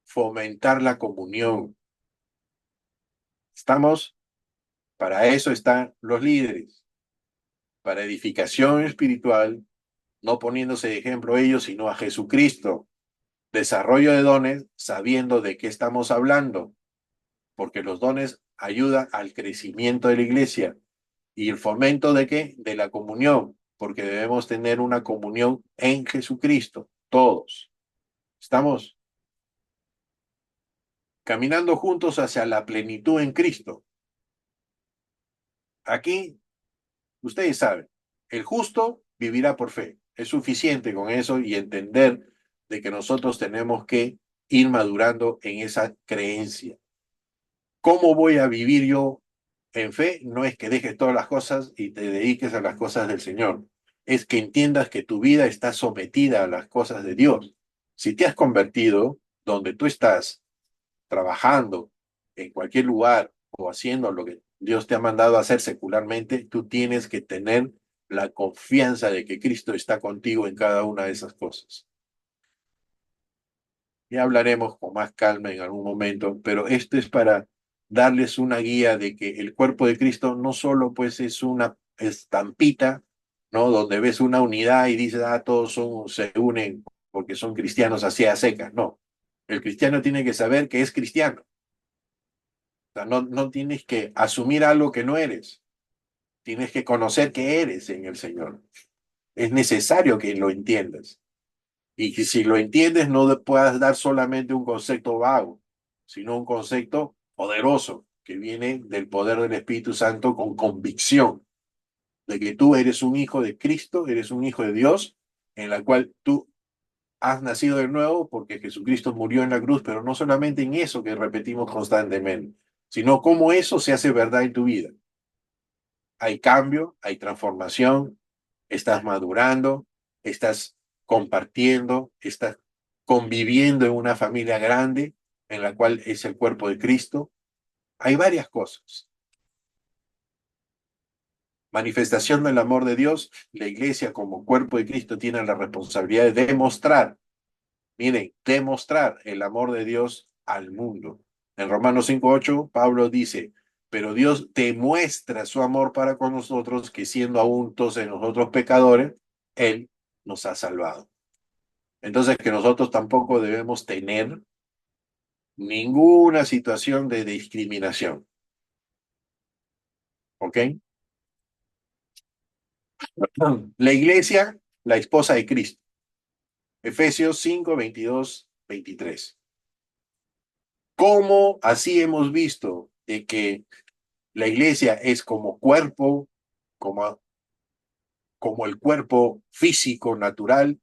fomentar la comunión. ¿Estamos? Para eso están los líderes. Para edificación espiritual, no poniéndose de ejemplo ellos, sino a Jesucristo. Desarrollo de dones, sabiendo de qué estamos hablando, porque los dones ayudan al crecimiento de la iglesia. ¿Y el fomento de qué? De la comunión, porque debemos tener una comunión en Jesucristo, todos. Estamos caminando juntos hacia la plenitud en Cristo. Aquí, ustedes saben, el justo vivirá por fe. Es suficiente con eso y entender de que nosotros tenemos que ir madurando en esa creencia. ¿Cómo voy a vivir yo en fe? No es que dejes todas las cosas y te dediques a las cosas del Señor. Es que entiendas que tu vida está sometida a las cosas de Dios. Si te has convertido, donde tú estás trabajando, en cualquier lugar o haciendo lo que Dios te ha mandado a hacer secularmente, tú tienes que tener la confianza de que Cristo está contigo en cada una de esas cosas. Ya hablaremos con más calma en algún momento, pero esto es para darles una guía de que el cuerpo de Cristo no solo pues es una estampita, ¿no? Donde ves una unidad y dices, ah, todos se unen porque son cristianos así a secas. No, el cristiano tiene que saber que es cristiano. O sea, no tienes que asumir algo que no eres. Tienes que conocer que eres en el Señor. Es necesario que lo entiendas. Y que si lo entiendes, no puedas dar solamente un concepto vago, sino un concepto poderoso que viene del poder del Espíritu Santo con convicción de que tú eres un hijo de Cristo, eres un hijo de Dios, en la cual tú has nacido de nuevo porque Jesucristo murió en la cruz, pero no solamente en eso que repetimos constantemente, sino cómo eso se hace verdad en tu vida. Hay cambio, hay transformación, estás madurando, estás compartiendo, estás conviviendo en una familia grande en la cual es el cuerpo de Cristo. Hay varias cosas. Manifestación del amor de Dios, la iglesia como cuerpo de Cristo tiene la responsabilidad de demostrar, miren, demostrar el amor de Dios al mundo. En Romanos 5:8, Pablo dice, pero Dios demuestra su amor para con nosotros, que siendo aún todos nosotros pecadores, Él nos ha salvado. Entonces, que nosotros tampoco debemos tener ninguna situación de discriminación. ¿Ok? La iglesia, la esposa de Cristo. Efesios 5:22-23. ¿Cómo así hemos visto de que la iglesia es como cuerpo, como el cuerpo físico natural,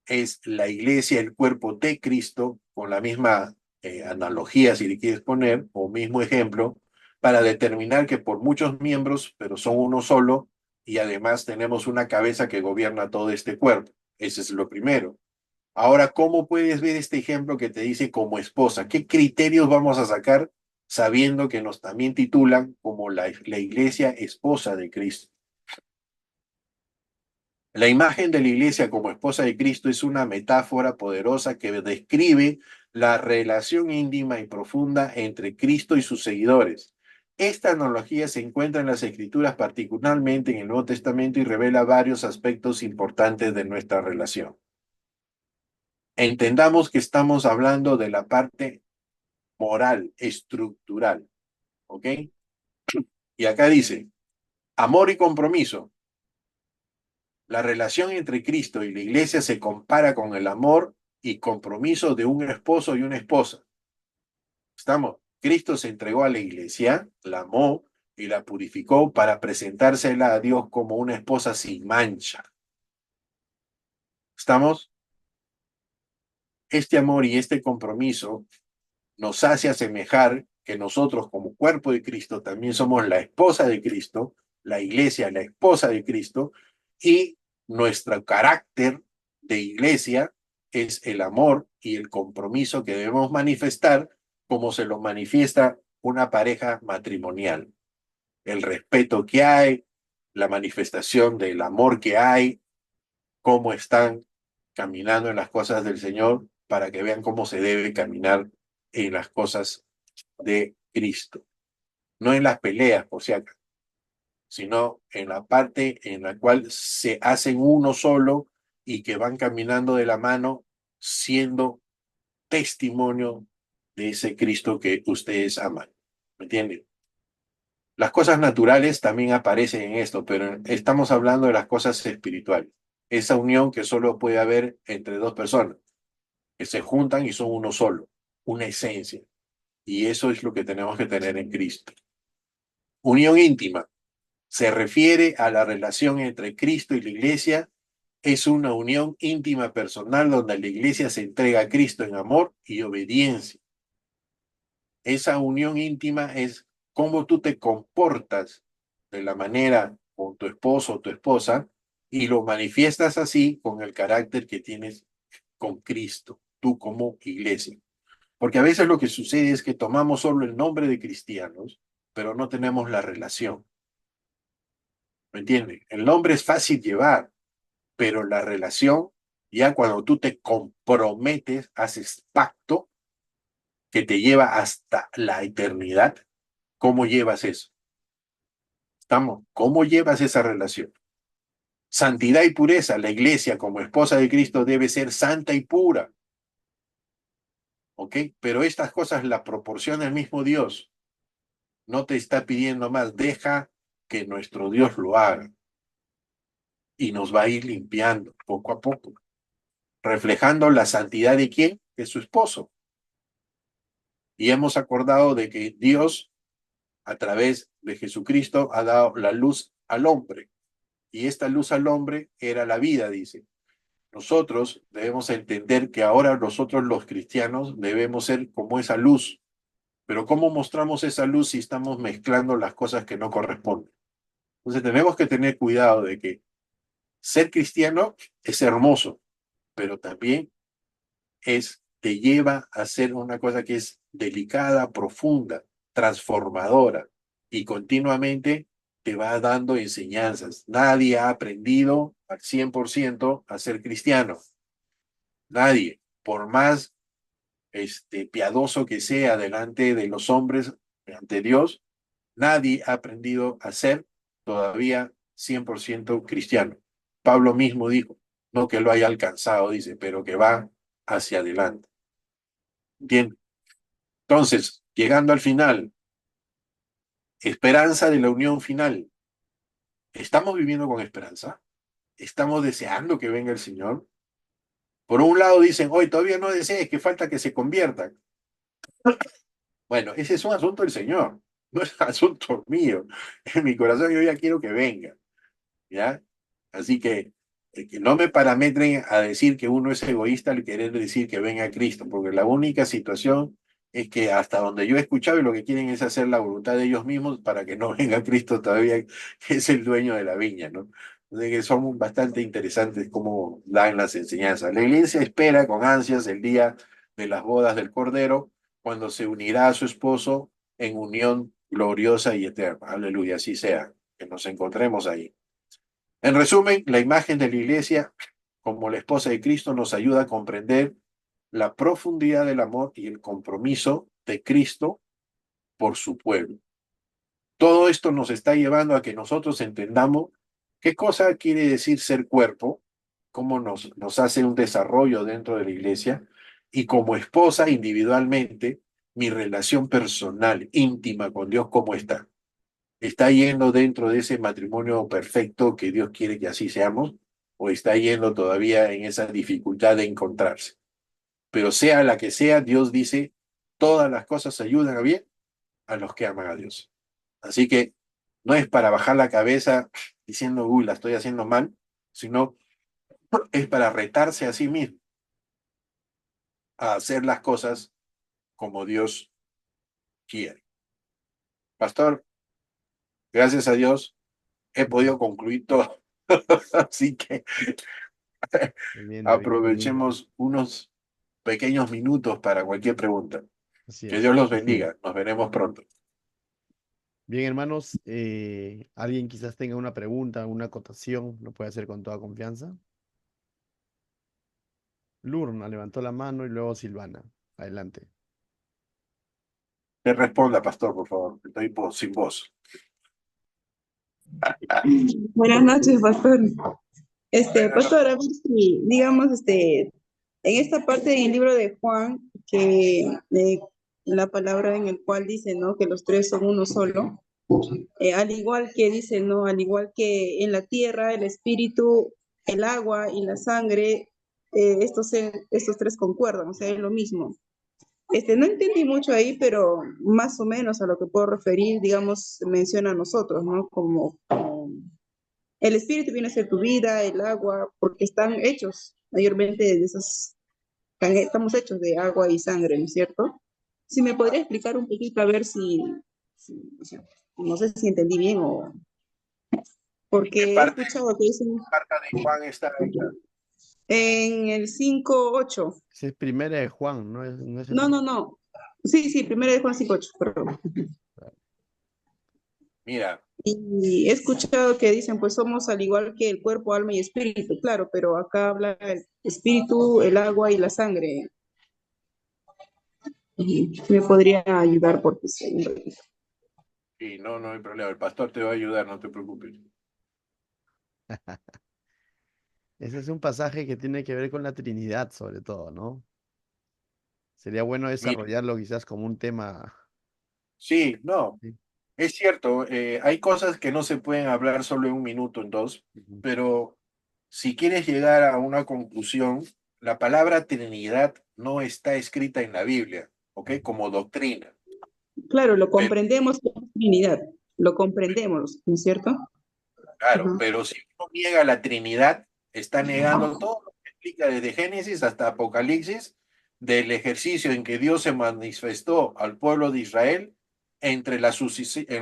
es la iglesia el cuerpo de Cristo, con la misma analogía, si le quieres poner, o mismo ejemplo, para determinar que por muchos miembros, pero son uno solo, y además tenemos una cabeza que gobierna todo este cuerpo. Ese es lo primero. Ahora, ¿cómo puedes ver este ejemplo que te dice como esposa? ¿Qué criterios vamos a sacar sabiendo que nos también titulan como la iglesia esposa de Cristo? La imagen de la iglesia como esposa de Cristo es una metáfora poderosa que describe la relación íntima y profunda entre Cristo y sus seguidores. Esta analogía se encuentra en las Escrituras, particularmente en el Nuevo Testamento, y revela varios aspectos importantes de nuestra relación. Entendamos que estamos hablando de la parte moral, estructural, ¿ok? Y acá dice, Amor y compromiso. La relación entre Cristo y la iglesia se compara con el amor y compromiso de un esposo y una esposa. ¿Estamos? Cristo se entregó a la iglesia, la amó y la purificó para presentársela a Dios como una esposa sin mancha. ¿Estamos? Este amor y este compromiso nos hace asemejar que nosotros como cuerpo de Cristo también somos la esposa de Cristo, la iglesia, la esposa de Cristo, y nuestro carácter de iglesia es el amor y el compromiso que debemos manifestar como se lo manifiesta una pareja matrimonial. El respeto que hay, la manifestación del amor que hay, cómo están caminando en las cosas del Señor para que vean cómo se debe caminar en las cosas de Cristo. No en las peleas, por si acaso, sino en la parte en la cual se hacen uno solo y que van caminando de la mano siendo testimonio de ese Cristo que ustedes aman. ¿Me entienden? Las cosas naturales también aparecen en esto, pero estamos hablando de las cosas espirituales. Esa unión que solo puede haber entre dos personas, que se juntan y son uno solo, una esencia. Y eso es lo que tenemos que tener en Cristo. Unión íntima se refiere a la relación entre Cristo y la iglesia. Es una unión íntima personal donde la iglesia se entrega a Cristo en amor y obediencia. Esa unión íntima es cómo tú te comportas de la manera con tu esposo o tu esposa y lo manifiestas así con el carácter que tienes con Cristo, tú como iglesia. Porque a veces lo que sucede es que tomamos solo el nombre de cristianos, pero no tenemos la relación. ¿Me entienden? El nombre es fácil llevar, pero la relación, ya cuando tú te comprometes, haces pacto que te lleva hasta la eternidad, ¿cómo llevas eso? ¿Estamos? ¿Cómo llevas esa relación? Santidad y pureza. La iglesia como esposa de Cristo debe ser santa y pura. ¿Ok? Pero estas cosas las proporciona el mismo Dios. No te está pidiendo más. Deja que nuestro Dios lo haga. Y nos va a ir limpiando poco a poco. Reflejando la santidad de quién? De su esposo. Y hemos acordado de que Dios, a través de Jesucristo, ha dado la luz al hombre. Y esta luz al hombre era la vida, dice. Nosotros debemos entender que ahora nosotros los cristianos debemos ser como esa luz. Pero ¿cómo mostramos esa luz si estamos mezclando las cosas que no corresponden? Entonces tenemos que tener cuidado de que ser cristiano es hermoso, pero también te lleva a hacer una cosa que es delicada, profunda, transformadora y continuamente te va dando enseñanzas. Nadie ha aprendido al 100% a ser cristiano. Nadie, por más piadoso que sea delante de los hombres, ante Dios, nadie ha aprendido a ser todavía 100% cristiano. Pablo mismo dijo, no que lo haya alcanzado, dice, pero que va hacia adelante. ¿Entiendes? Entonces, llegando al final, esperanza de la unión final. ¿Estamos viviendo con esperanza? ¿Estamos deseando que venga el Señor? Por un lado dicen, hoy todavía no desees, que falta que se conviertan. Bueno, ese es un asunto del Señor, no es un asunto mío. En mi corazón yo ya quiero que venga, ¿ya? Así que no me parametren a decir que uno es egoísta al querer decir que venga Cristo, porque la única situación es que hasta donde yo he escuchado y lo que quieren es hacer la voluntad de ellos mismos para que no venga Cristo todavía, que es el dueño de la viña, ¿no? Entonces que son bastante interesantes cómo dan las enseñanzas. La iglesia espera con ansias el día de las bodas del Cordero, cuando se unirá a su esposo en unión gloriosa y eterna. Aleluya, así sea, que nos encontremos ahí. En resumen, la imagen de la iglesia como la esposa de Cristo nos ayuda a comprender la profundidad del amor y el compromiso de Cristo por su pueblo. Todo esto nos está llevando a que nosotros entendamos qué cosa quiere decir ser cuerpo, cómo nos hace un desarrollo dentro de la iglesia y como esposa individualmente, mi relación personal, íntima con Dios, cómo está. ¿Está yendo dentro de ese matrimonio perfecto que Dios quiere que así seamos? ¿O está yendo todavía en esa dificultad de encontrarse? Pero sea la que sea, Dios dice, todas las cosas ayudan a bien a los que aman a Dios. Así que no es para bajar la cabeza diciendo, uy, la estoy haciendo mal, sino es para retarse a sí mismo a hacer las cosas como Dios quiere. Pastor, gracias a Dios he Ujú. podido concluir todo. Así que Está bien, hermano. aprovechemos unos pequeños minutos para cualquier pregunta. Así Que es. Dios los bendiga. Nos veremos pronto. Bien, hermanos, alguien quizás tenga una pregunta, una acotación, lo puede hacer con toda confianza. Lurna levantó la mano y luego Silvana. Adelante. Te responda, pastor, por favor. Estoy sin voz. Buenas noches, pastor. Pastor, a ver si, digamos, en esta parte del libro de Juan, que la palabra en el cual dice, ¿no? Que los tres son uno solo, al igual que dice, ¿no? Al igual que en la tierra, el espíritu, el agua y la sangre, estos tres concuerdan, o sea, es lo mismo. No entendí mucho ahí, pero más o menos a lo que puedo referir, digamos, menciona a nosotros, ¿no? Como el espíritu viene a ser tu vida, el agua, porque están hechos mayormente de esas, estamos hechos de agua y sangre, ¿no es cierto? Si me podría explicar un poquito a ver o sea, no sé si entendí bien o ¿En qué porque he parte escuchado que dicen de la carta de Juan está esta? en el 5:8. Esa es primera de Juan, no es No, el... no, no. Sí, sí, primero de Juan 5:8, perdón. Mira, Y he escuchado que dicen, pues somos al igual que el cuerpo, alma y espíritu, claro, pero acá habla el espíritu, el agua y la sangre. Y me podría ayudar porque sí. sí, no, no hay problema. El pastor te va a ayudar, no te preocupes. Ese es un pasaje que tiene que ver con la Trinidad, sobre todo, ¿no? Sería bueno Mira, desarrollarlo quizás como un tema. sí, no, ¿Sí? es cierto, hay cosas que no se pueden hablar solo en un minuto, en dos, Ujú, pero si quieres llegar a una conclusión, la palabra Trinidad no está escrita en la Biblia, ¿ok? ujú, Como doctrina. Claro, lo Pero, comprendemos como Trinidad, lo comprendemos, ¿no es cierto? claro, Ajá. pero si uno niega la Trinidad, está negando todo lo que explica desde Génesis hasta Apocalipsis, del ejercicio en que Dios se manifestó al pueblo de Israel entre en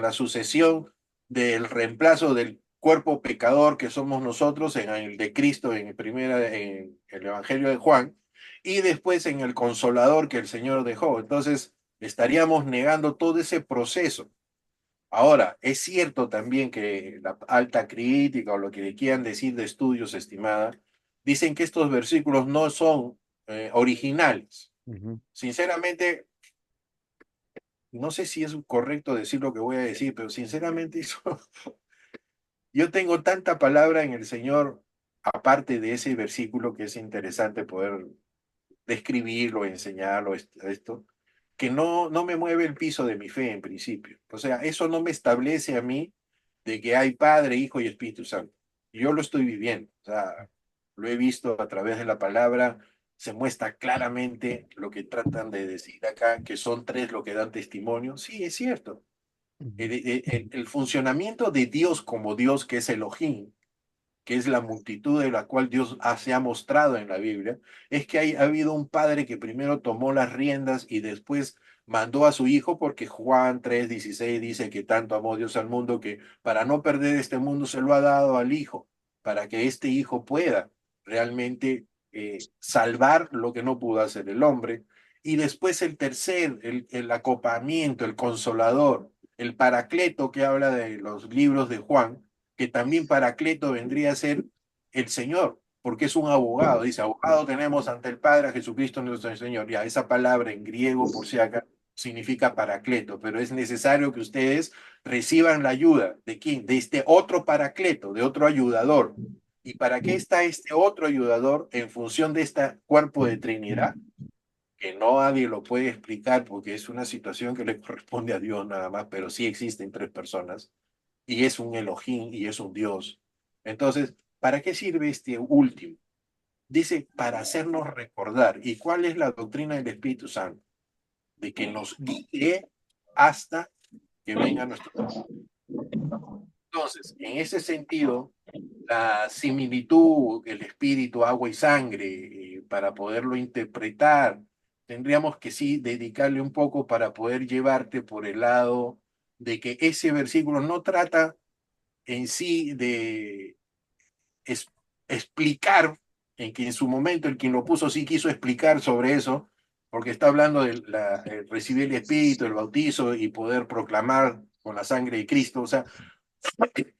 la sucesión del reemplazo del cuerpo pecador que somos nosotros en el de Cristo en el Evangelio de Juan y después en el consolador que el Señor dejó. Entonces, estaríamos negando todo ese proceso. Ahora, es cierto también que la alta crítica o lo que le quieran decir de estudios, estimada, dicen que estos versículos no son originales. ujú. Sinceramente, no sé si es correcto decir lo que voy a decir, pero sinceramente yo tengo tanta palabra en el Señor, aparte de ese versículo que es interesante poder describirlo, enseñarlo, esto, que no me mueve el piso de mi fe en principio. O sea, eso no me establece a mí de que hay Padre, Hijo y Espíritu Santo. Yo lo estoy viviendo, o sea, lo he visto a través de la palabra, se muestra claramente lo que tratan de decir acá, que son tres lo que dan testimonio. Sí, es cierto. Ujú, El funcionamiento de Dios como Dios, que es Elohim, que es la multitud de la cual Dios se ha mostrado en la Biblia, es que ha habido un padre que primero tomó las riendas y después mandó a su hijo, porque Juan 3:16 dice que tanto amó Dios al mundo que para no perder este mundo se lo ha dado al hijo, para que este hijo pueda realmente salvar lo que no pudo hacer el hombre. Y después el tercer, el acopamiento, el consolador, el paracleto que habla de los libros de Juan, que también Paracleto vendría a ser el Señor, porque es un abogado. Dice, abogado tenemos ante el Padre a Jesucristo nuestro Señor. Ya, esa palabra en griego, por si acá, significa Paracleto, pero es necesario que ustedes reciban la ayuda de quién, de este otro Paracleto, de otro ayudador. ¿Y para qué está este otro ayudador en función de este cuerpo de Trinidad? Que no nadie lo puede explicar porque es una situación que le corresponde a Dios nada más, pero sí existen tres personas y es un Elohim y es un Dios. Entonces, ¿para qué sirve este último? Dice, para hacernos recordar. ¿Y cuál es la doctrina del Espíritu Santo? De que nos guíe hasta que venga nuestro. Entonces, en ese sentido, la similitud, el espíritu, agua y sangre, para poderlo interpretar, tendríamos que sí dedicarle un poco para poder llevarte por el lado de que ese versículo no trata en sí de es, explicar, en que en su momento el quien lo puso sí quiso explicar sobre eso, porque está hablando de recibir el espíritu, el bautizo y poder proclamar con la sangre de Cristo. O sea,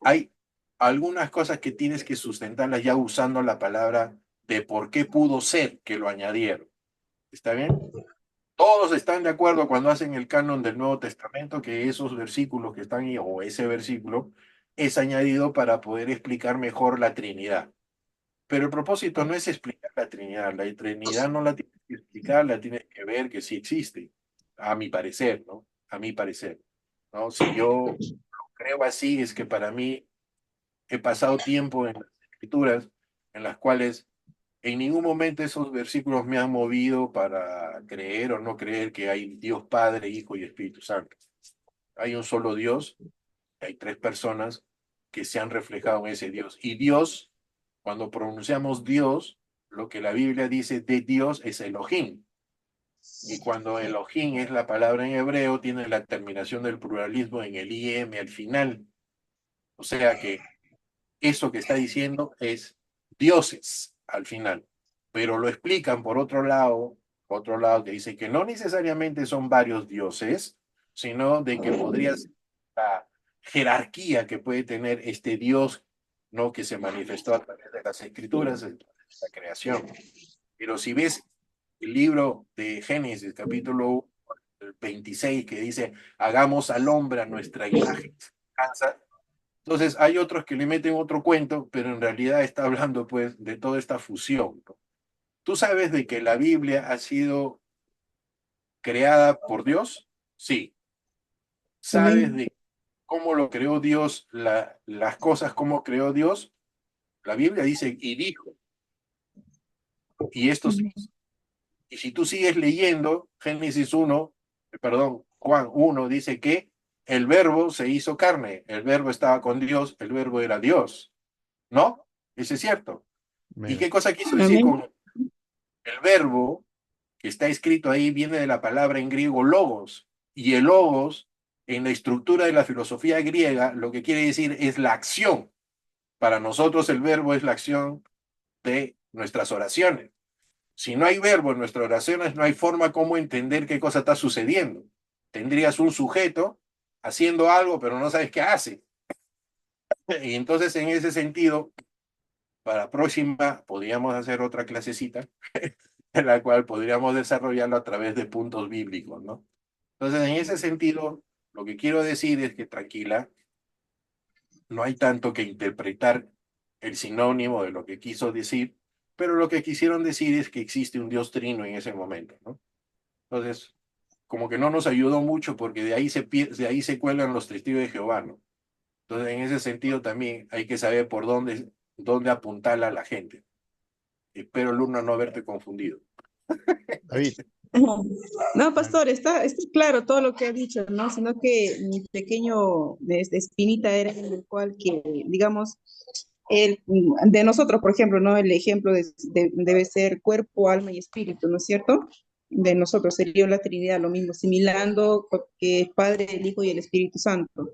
hay algunas cosas que tienes que sustentarlas ya usando la palabra de por qué pudo ser que lo añadieron. ¿Está bien? Todos están de acuerdo cuando hacen el canon del Nuevo Testamento que esos versículos que están ahí, o ese versículo, es añadido para poder explicar mejor la Trinidad. Pero el propósito no es explicar la Trinidad. La Trinidad no la tienes que explicar, la tienes que ver que sí existe, a mi parecer, ¿no? A mi parecer, ¿no? Si yo creo así, es que para mí he pasado tiempo en las escrituras en las cuales en ningún momento esos versículos me han movido para creer o no creer que hay Dios Padre, Hijo y Espíritu Santo. Hay un solo Dios, hay tres personas que se han reflejado en ese Dios. Y Dios, cuando pronunciamos Dios, lo que la Biblia dice de Dios es Elohim. Y cuando Elohim es la palabra en hebreo, tiene la terminación del pluralismo en el IM al final. O sea que eso que está diciendo es dioses al final, pero lo explican por otro lado que dice que no necesariamente son varios dioses, sino de que podría ser la jerarquía que puede tener este Dios, ¿no? Que se manifestó a través de las escrituras, de la creación. Pero si ves el libro de Génesis, capítulo 26, que dice, hagamos al hombre a nuestra imagen y semejanza, entonces hay otros que le meten otro cuento, pero en realidad está hablando pues de toda esta fusión, ¿no? ¿Tú sabes de que la Biblia ha sido creada por Dios? Sí. ¿Sabes Amén. de cómo lo creó Dios, las cosas, cómo creó Dios? La Biblia dice, y dijo, y esto se hizo. Y si tú sigues leyendo, Génesis 1, perdón, Juan 1 dice que el verbo se hizo carne, el verbo estaba con Dios, el verbo era Dios, ¿no? Eso es cierto. ¿Y Mira, qué cosa quiso decir Amén. con el verbo que está escrito ahí? Viene de la palabra en griego logos, y el logos, en la estructura de la filosofía griega, lo que quiere decir es la acción. Para nosotros el verbo es la acción de nuestras oraciones. Si no hay verbo en nuestras oraciones, no hay forma como entender qué cosa está sucediendo. Tendrías un sujeto haciendo algo, pero no sabes qué hace. Y entonces, en ese sentido, para la próxima podríamos hacer otra clasecita en la cual podríamos desarrollarlo a través de puntos bíblicos, ¿no? Entonces, en ese sentido, lo que quiero decir es que tranquila, no hay tanto que interpretar el sinónimo de lo que quiso decir, pero lo que quisieron decir es que existe un Dios trino en ese momento, ¿no? Entonces, como que no nos ayudó mucho porque de ahí se cuelgan los testigos de Jehová, ¿no? Entonces, en ese sentido también hay que saber por dónde apuntarla a la gente. Espero, Luna, no haberte confundido. David, No, ah, pastor, está claro todo lo que ha dicho, ¿no? Sino que mi pequeño espinita era en el cual que, digamos, de nosotros, por ejemplo, ¿no? El ejemplo debe ser cuerpo, alma y espíritu, ¿no es cierto? De nosotros sería la Trinidad, lo mismo, similando que el Padre, el Hijo y el Espíritu Santo.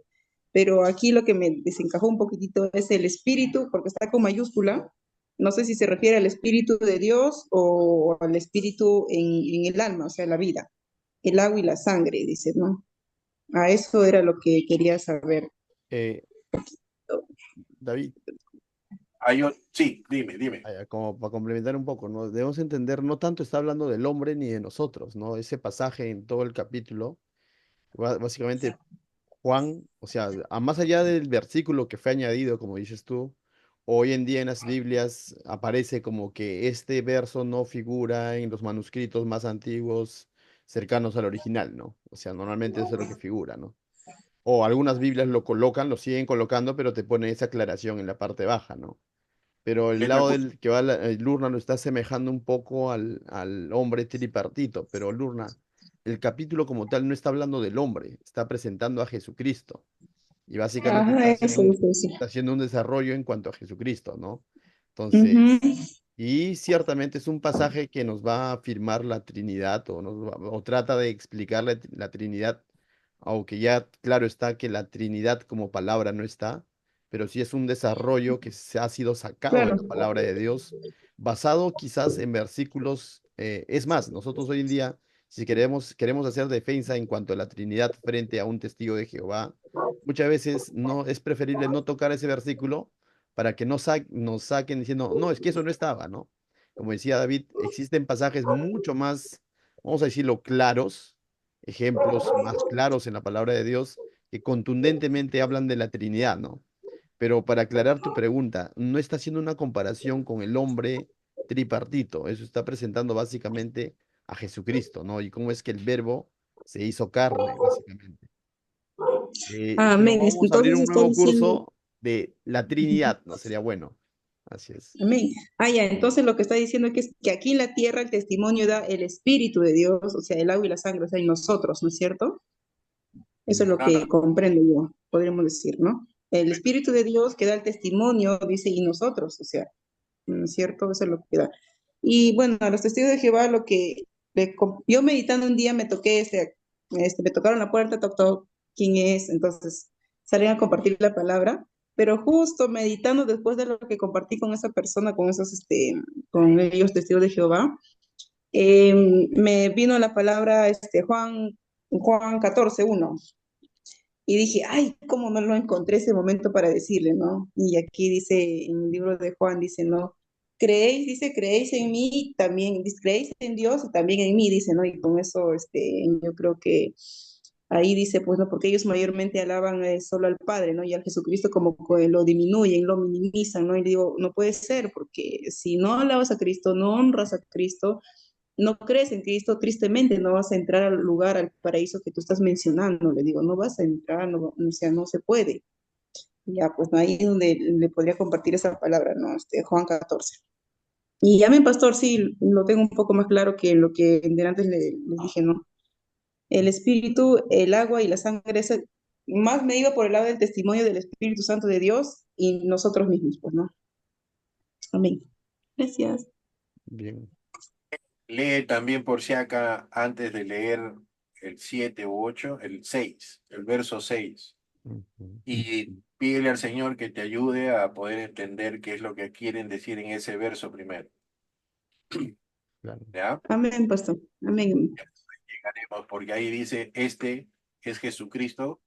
Pero aquí lo que me desencajó un poquitito es el espíritu, porque está con mayúscula. No sé si se refiere al espíritu de Dios o al espíritu en el alma, o sea, la vida, el agua y la sangre, dice, ¿no? A eso era lo que quería saber. eh, David, Sí, dime. como para complementar un poco, ¿no? Debemos entender, no tanto está hablando del hombre ni de nosotros, ¿no? Ese pasaje en todo el capítulo, básicamente Juan, o sea, a más allá del versículo que fue añadido, como dices tú, hoy en día en las Biblias aparece como que este verso no figura en los manuscritos más antiguos cercanos al original, ¿no? O sea, normalmente eso es lo que figura, ¿no? O algunas Biblias lo colocan, lo siguen colocando, pero te pone esa aclaración en la parte baja, ¿no? Pero el Letra lado cursiva. del que va Lurna lo está asemejando un poco al hombre tripartito, pero Lurna, el capítulo como tal no está hablando del hombre, está presentando a Jesucristo. Y básicamente Ajá, eso es eso. está haciendo un desarrollo en cuanto a Jesucristo, ¿no? Ujú. Entonces, y ciertamente es un pasaje que nos va a afirmar la Trinidad o trata de explicar la Trinidad, aunque ya claro está que la Trinidad como palabra no está, pero sí es un desarrollo que se ha sido sacado de Claro. la palabra de Dios, basado quizás en versículos. Es más, nosotros hoy en día, si queremos hacer defensa en cuanto a la Trinidad frente a un testigo de Jehová, muchas veces no es preferible no tocar ese versículo para que nos saquen diciendo, no, es que eso no estaba, ¿no? Como decía David, existen pasajes mucho más, vamos a decirlo, claros, ejemplos más claros en la palabra de Dios que contundentemente hablan de la Trinidad, ¿no? Pero para aclarar tu pregunta, no está haciendo una comparación con el hombre tripartito, eso está presentando básicamente a Jesucristo, ¿no? Y cómo es que el verbo se hizo carne, básicamente. Si no, Amén. vamos a abrir Entonces un está nuevo diciendo, curso de la Trinidad, ¿no? Sería bueno. Así es. amén. Ah, ya, entonces lo que está diciendo es que aquí en la tierra el testimonio da el Espíritu de Dios, o sea, el agua y la sangre, o sea, en nosotros, ¿no es cierto? Eso es lo No, no. que comprendo yo, podríamos decir, ¿no? El Espíritu de Dios que da el testimonio, dice, y nosotros, o sea, ¿no es cierto? Eso es lo que da. Y bueno, a los testigos de Jehová, lo que yo meditando un día me toqué, me tocaron la puerta, toc, toc, ¿quién es? Entonces salían a compartir la palabra, pero justo meditando después de lo que compartí con esa persona, con ellos testigos de Jehová, me vino la palabra Juan 14:1. Y dije, ay, cómo no lo encontré ese momento para decirle, ¿no? Y aquí dice, en el libro de Juan, dice, ¿no? Creéis, dice, creéis en mí, también, dice, creéis en Dios y también en mí, dice, ¿no? Y con eso, yo creo que ahí dice, pues, ¿no? Porque ellos mayormente alaban solo al Padre, ¿no? Y al Jesucristo como que lo disminuyen, lo minimizan, ¿no? Y digo, no puede ser, porque si no alabas a Cristo, no honras a Cristo, no crees en Cristo, tristemente no vas a entrar al lugar, al paraíso que tú estás mencionando. Le digo, no vas a entrar, no, o sea, no se puede. Ya, pues no, ahí es donde le podría compartir esa palabra, ¿no? Juan 14. Y ya mi pastor sí lo tengo un poco más claro que lo que antes le dije, ¿no? El espíritu, el agua y la sangre, más me iba por el lado del testimonio del Espíritu Santo de Dios y nosotros mismos, pues, ¿no? Amén. Gracias. Bien. Lee también por si acá, antes de leer el 7 u 8 el 6 el verso 6 Ujú. y pídele al Señor que te ayude a poder entender qué es lo que quieren decir en ese verso primero. Claro. ¿Ya? Amén, pastor. Amén. Llegaremos, porque ahí dice, este es Jesucristo,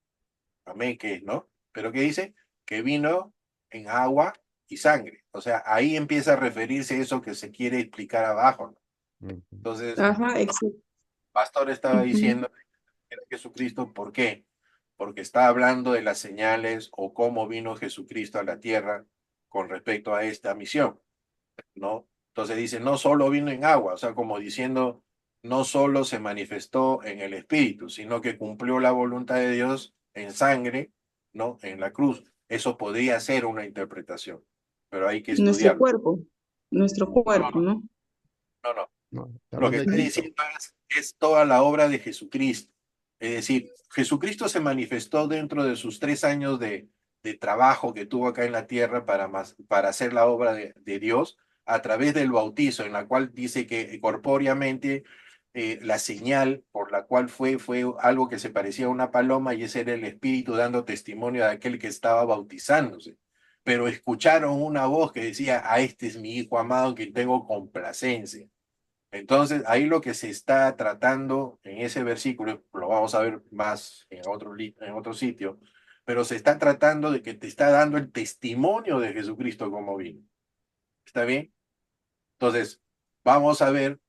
amén, que es, ¿no? Pero ¿qué dice? Que vino en agua y sangre. O sea, ahí empieza a referirse a eso que se quiere explicar abajo, ¿no? Ujú. Entonces, Ajá, exacto. Pastor estaba Ujú. diciendo que era Jesucristo, ¿por qué? Porque está hablando de las señales o cómo vino Jesucristo a la tierra con respecto a esta misión, ¿no? Entonces dice, no solo vino en agua, o sea, como diciendo, no solo se manifestó en el Espíritu, sino que cumplió la voluntad de Dios en sangre, ¿no? En la cruz. Eso podría ser una interpretación, pero hay que Nuestro estudiarlo. cuerpo, nuestro No, cuerpo, ¿no? no, no. No, está Lo que hablando de está Cristo. diciendo es toda la obra de Jesucristo. Es decir, Jesucristo se manifestó dentro de sus 3 años de trabajo que tuvo acá en la tierra para hacer la obra de Dios a través del bautizo, en la cual dice que corpóreamente la señal por la cual fue algo que se parecía a una paloma y ese era el Espíritu dando testimonio de aquel que estaba bautizándose. Pero escucharon una voz que decía, a este es mi hijo amado en quien tengo complacencia. Entonces, ahí lo que se está tratando en ese versículo, lo vamos a ver más en otro sitio, pero se está tratando de que te está dando el testimonio de Jesucristo como vino. ¿Está bien? Entonces, vamos a ver,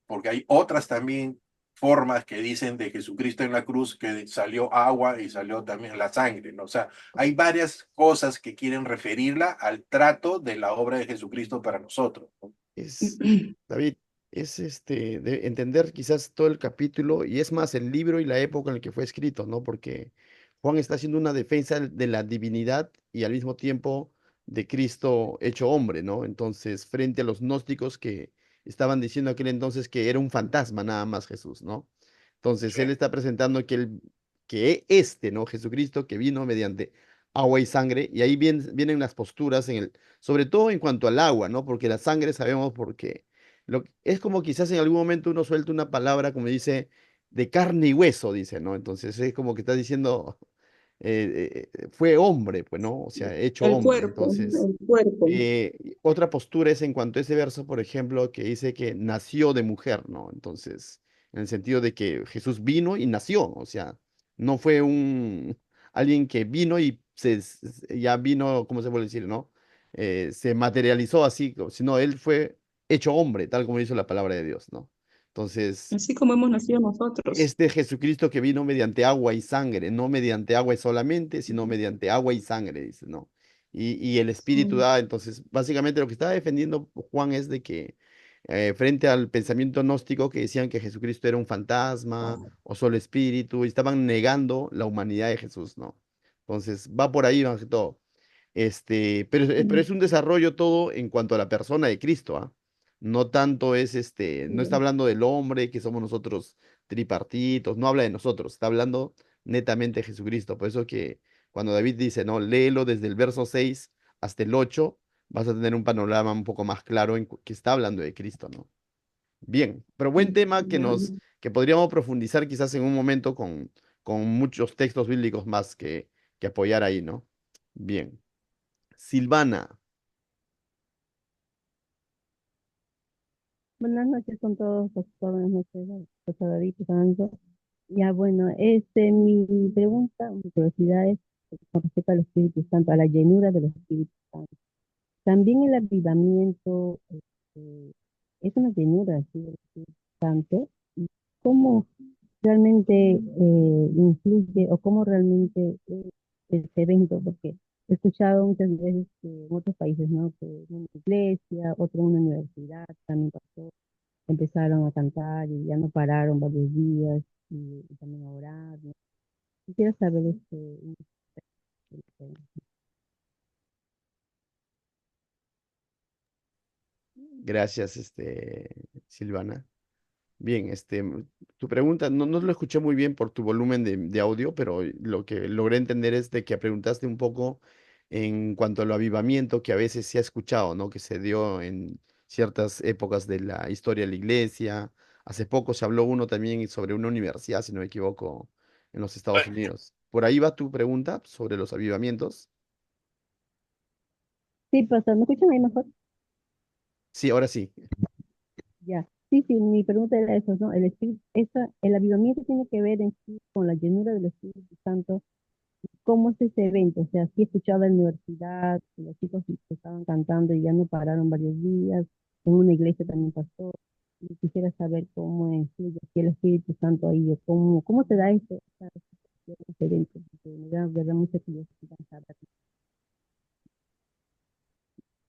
porque hay otras también formas que dicen de Jesucristo en la cruz, que salió agua y salió también la sangre, ¿no? O sea, hay varias cosas que quieren referirla al trato de la obra de Jesucristo para nosotros, ¿no? Es, David, es de entender quizás todo el capítulo y es más el libro y la época en el que fue escrito, ¿no? Porque Juan está haciendo una defensa de la divinidad y al mismo tiempo de Cristo hecho hombre, ¿no? Entonces, frente a los gnósticos que estaban diciendo aquel entonces que era un fantasma nada más Jesús, ¿no? Entonces, Sí, él está presentando que este, ¿no? Jesucristo que vino mediante agua y sangre, y ahí vienen las posturas sobre todo en cuanto al agua, ¿no? Porque la sangre sabemos porque es como quizás en algún momento uno suelta una palabra como dice de carne y hueso, dice, ¿no? Entonces es como que está diciendo fue hombre, pues, ¿no? O sea, hecho El hombre. cuerpo, Entonces, el cuerpo. otra postura es en cuanto a ese verso, por ejemplo, que dice que nació de mujer, ¿no? Entonces, en el sentido de que Jesús vino y nació, o sea, no fue alguien que vino y ya vino, ¿cómo se puede decir, no? Se materializó así, sino él fue hecho hombre, tal como dice la palabra de Dios, ¿no? Entonces, Así como hemos nacido nosotros. este Jesucristo que vino mediante agua y sangre, no mediante agua y solamente, sino mediante agua y sangre, dice, ¿no? Y el Espíritu Sí. da, entonces, básicamente lo que estaba defendiendo Juan es de que frente al pensamiento gnóstico que decían que Jesucristo era un fantasma o solo espíritu, y estaban negando la humanidad de Jesús, ¿no? Entonces, va por ahí más que todo. Pero es un desarrollo todo en cuanto a la persona de Cristo, ¿ah? No tanto es no está hablando del hombre que somos nosotros tripartitos, no habla de nosotros, está hablando netamente de Jesucristo. Por eso que cuando David dice, no, léelo desde el verso 6 hasta el 8, vas a tener un panorama un poco más claro que está hablando de Cristo, ¿no? Bien, pero buen tema Ya. que podríamos profundizar quizás en un momento con muchos textos bíblicos más que apoyar ahí, ¿no? Bien. Silvana, Buenas noches con todos, doctor. Buenas noches, doctor David Fernando. Ya, bueno, mi pregunta, mi curiosidad es con respecto al Espíritu Santo, a la llenura del Espíritu Santo. También el avivamiento es una llenura ¿sí? Del Espíritu Santo. ¿Y cómo realmente influye o cómo realmente es este evento? Porque he escuchado muchas veces que en otros países, ¿no? Que en una iglesia, otro en una universidad, también pasó empezaron a cantar y ya no pararon varios días y también a orar, ¿no? Quisiera saber este, gracias, Silvana. Bien, tu pregunta, no lo escuché muy bien por tu volumen de audio, pero lo que logré entender es de que preguntaste un poco en cuanto al avivamiento que a veces se ha escuchado, ¿no? Que se dio en ciertas épocas de la historia de la iglesia. Hace poco se habló uno también sobre una universidad, si no me equivoco, en los Estados Unidos. ¿Por ahí va tu pregunta sobre los avivamientos? Sí, pastor, ¿me escuchan ahí mejor? Sí, ahora sí. Ya. Sí, sí, mi pregunta era eso, ¿no? El avivamiento tiene que ver en sí con la llenura del Espíritu Santo. ¿Cómo es ese evento? O sea, sí escuchaba en la universidad, que los chicos que estaban cantando y ya no pararon varios días, en una iglesia también pasó. Y quisiera saber cómo influye aquí el Espíritu Santo ahí, o cómo se da ese evento, porque me da verdad mucha curiosidad saber.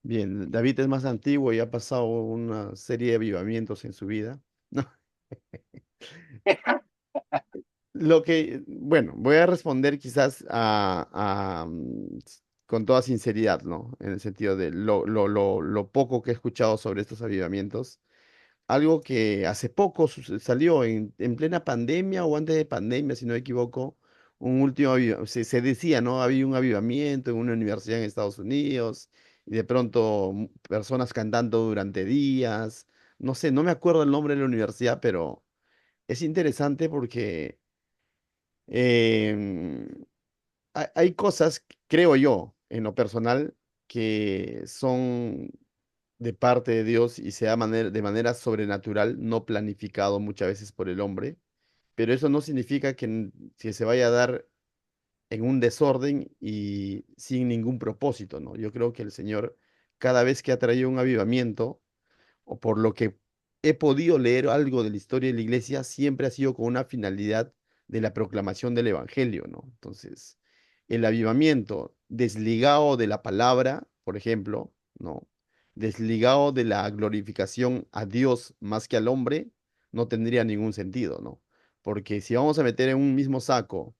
Bien, David es más antiguo y ha pasado una serie de avivamientos en su vida. ¿No? Bueno, voy a responder quizás con toda sinceridad, ¿no? En el sentido de lo poco que he escuchado sobre estos avivamientos. Algo que hace poco salió en plena pandemia o antes de pandemia, si no me equivoco, un último se decía, ¿no? Había un avivamiento en una universidad en Estados Unidos y de pronto personas cantando durante días. No sé, no me acuerdo el nombre de la universidad, pero es interesante porque em, hay cosas, creo yo, en lo personal, que son de parte de Dios y se da de manera sobrenatural, no planificado muchas veces por el hombre, pero eso no significa que se vaya a dar en un desorden y sin ningún propósito, ¿no? Yo creo que el Señor, cada vez que ha traído un avivamiento, o por lo que he podido leer algo de la historia de la iglesia, siempre ha sido con una finalidad de la proclamación del evangelio, ¿no? Entonces, el avivamiento desligado de la palabra, por ejemplo, ¿no? Desligado de la glorificación a Dios más que al hombre, no tendría ningún sentido, ¿no? Porque si vamos a meter en un mismo saco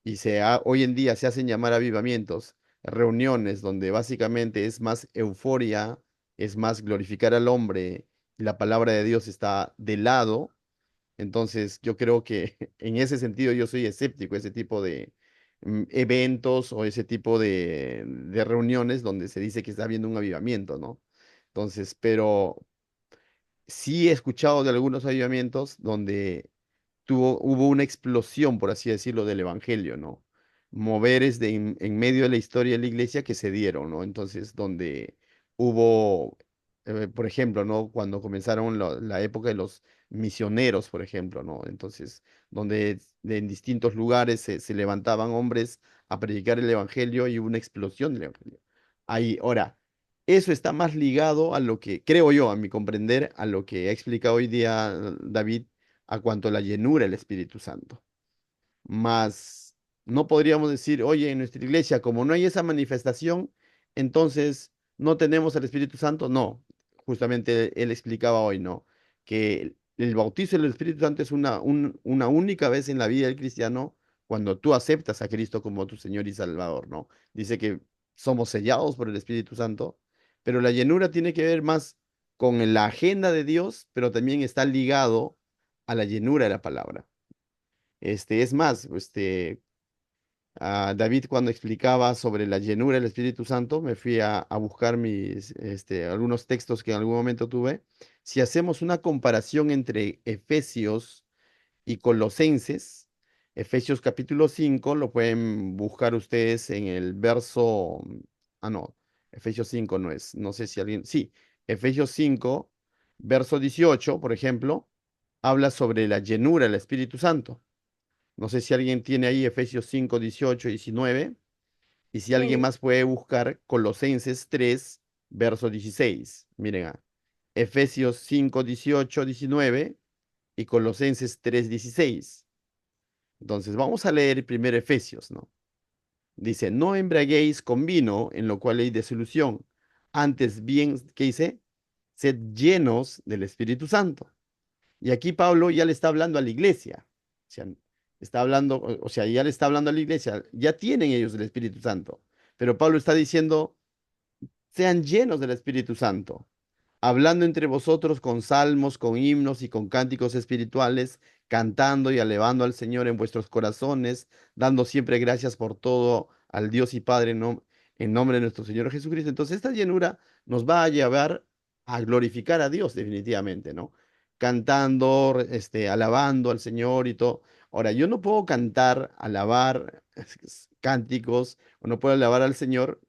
y hoy en día se hacen llamar avivamientos, reuniones donde básicamente es más euforia, es más glorificar al hombre y la palabra de Dios está de lado. Entonces, yo creo que en ese sentido yo soy escéptico, ese tipo de eventos o ese tipo de reuniones donde se dice que está habiendo un avivamiento, ¿no? Entonces, pero sí he escuchado de algunos avivamientos donde hubo una explosión, por así decirlo, del evangelio, ¿no? Moveres en medio de la historia de la iglesia que se dieron, ¿no? Entonces, donde hubo, por ejemplo, ¿no? Cuando comenzaron la época de los misioneros, por ejemplo, ¿no? Entonces, donde en distintos lugares se levantaban hombres a predicar el evangelio y hubo una explosión del evangelio. Ahí, ahora, eso está más ligado a lo que, creo yo, a mi comprender, a lo que ha explicado hoy día David a cuanto a la llenura del Espíritu Santo. Mas no podríamos decir, oye, en nuestra iglesia, como no hay esa manifestación, entonces no tenemos al Espíritu Santo. No, justamente él explicaba hoy, ¿no? Que el bautizo del Espíritu Santo es una única vez en la vida del cristiano cuando tú aceptas a Cristo como tu Señor y Salvador, ¿no? Dice que somos sellados por el Espíritu Santo, pero la llenura tiene que ver más con la agenda de Dios, pero también está ligado a la llenura de la palabra. Es más, David cuando explicaba sobre la llenura del Espíritu Santo, me fui a buscar algunos textos que en algún momento tuve. Si hacemos una comparación entre Efesios y Colosenses, Efesios capítulo 5 lo pueden buscar ustedes en el verso, no, Efesios 5 no es, no sé si alguien, sí, Efesios 5 verso 18 por ejemplo, habla sobre la llenura del Espíritu Santo. No sé si alguien tiene ahí Efesios 5 18 19 y si alguien Sí, más puede buscar Colosenses 3 verso 16. Miren, Efesios 5 18 19 y Colosenses 3 16. Entonces, vamos a leer primero Efesios, ¿no? Dice, no embriaguéis con vino, en lo cual hay disolución. Antes bien, ¿qué dice? Sed llenos del Espíritu Santo. Y aquí Pablo ya le está hablando a la iglesia. O sea, está hablando, o sea, ya le está hablando a la iglesia. Ya tienen ellos el Espíritu Santo. Pero Pablo está diciendo, sean llenos del Espíritu Santo, hablando entre vosotros con salmos, con himnos y con cánticos espirituales, cantando y alabando al Señor en vuestros corazones, dando siempre gracias por todo al Dios y Padre en nombre de nuestro Señor Jesucristo. Entonces, esta llenura nos va a llevar a glorificar a Dios definitivamente, ¿no? Cantando, alabando al Señor y todo. Ahora, yo no puedo cantar, alabar cánticos, o no puedo alabar al Señor,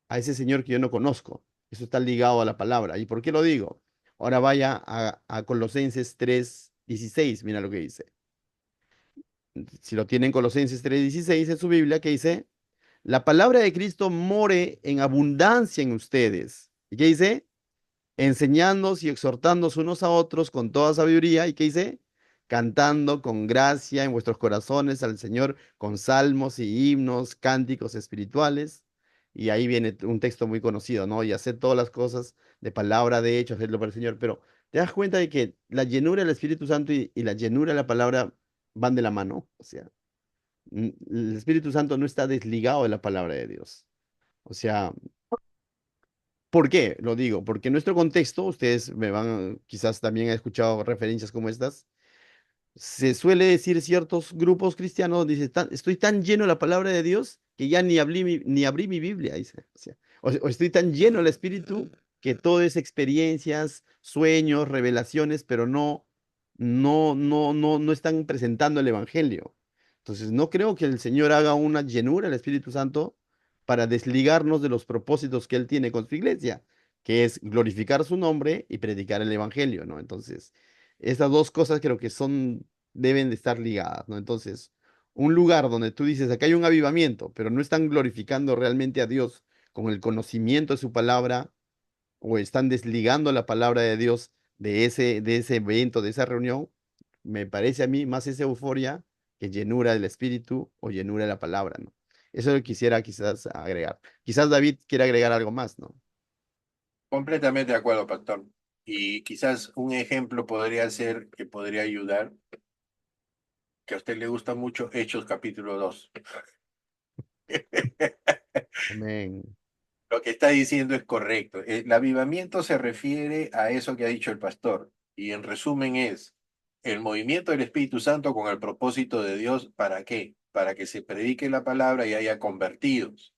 a ese Señor que yo no conozco. Eso está ligado a la palabra. ¿Y por qué lo digo? Ahora vaya a Colosenses 3:16, mira lo que dice. Si lo tienen Colosenses 3:16 en su Biblia, que dice, la palabra de Cristo more en abundancia en ustedes. ¿Y qué dice? Enseñándoos y exhortándoos unos a otros con toda sabiduría. ¿Y qué dice? Cantando con gracia en vuestros corazones al Señor con salmos y himnos, cánticos espirituales. Y ahí viene un texto muy conocido, ¿no? Y hacer todas las cosas de palabra, de hecho, hacerlo para el Señor. Pero te das cuenta de que la llenura del Espíritu Santo y la llenura de la palabra van de la mano. O sea, el Espíritu Santo no está desligado de la palabra de Dios. O sea, ¿por qué? Lo digo, porque en nuestro contexto, ustedes me van, quizás también han escuchado referencias como estas, se suele decir ciertos grupos cristianos, dice, estoy tan lleno de la palabra de Dios que ya ni abrí mi Biblia, dice. O estoy tan lleno del Espíritu que todo es experiencias, sueños, revelaciones, pero no están presentando el Evangelio. Entonces, no creo que el Señor haga una llenura del Espíritu Santo para desligarnos de los propósitos que Él tiene con su iglesia, que es glorificar su nombre y predicar el Evangelio, ¿no? Entonces, estas dos cosas creo que deben de estar ligadas, ¿no? Entonces, un lugar donde tú dices, acá hay un avivamiento, pero no están glorificando realmente a Dios con el conocimiento de su palabra, o están desligando la palabra de Dios de ese evento, de esa reunión, me parece a mí más esa euforia que llenura del espíritu o llenura de la palabra, ¿no? Eso lo quisiera quizás agregar. Quizás David quiera agregar algo más, ¿no? Completamente de acuerdo, pastor. Y quizás un ejemplo podría ser que podría ayudar. que a usted le gusta mucho Hechos capítulo 2. Amén. Lo que está diciendo es correcto. El avivamiento se refiere a eso que ha dicho el pastor. Y en resumen es el movimiento del Espíritu Santo con el propósito de Dios. ¿Para qué? Para que se predique la palabra y haya convertidos.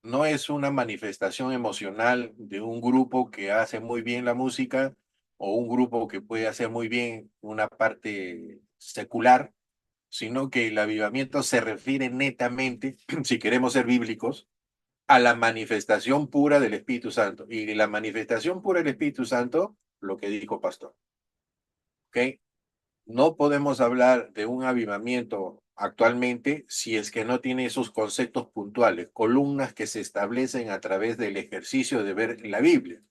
No es una manifestación emocional de un grupo que hace muy bien la música o un grupo que puede hacer muy bien una parte secular, sino que el avivamiento se refiere netamente, si queremos ser bíblicos, a la manifestación pura del Espíritu Santo. Y la manifestación pura del Espíritu Santo, lo que dijo Pastor. ¿Ok? No podemos hablar de un avivamiento actualmente si es que no tiene esos conceptos puntuales, columnas que se establecen a través del ejercicio de ver la Biblia.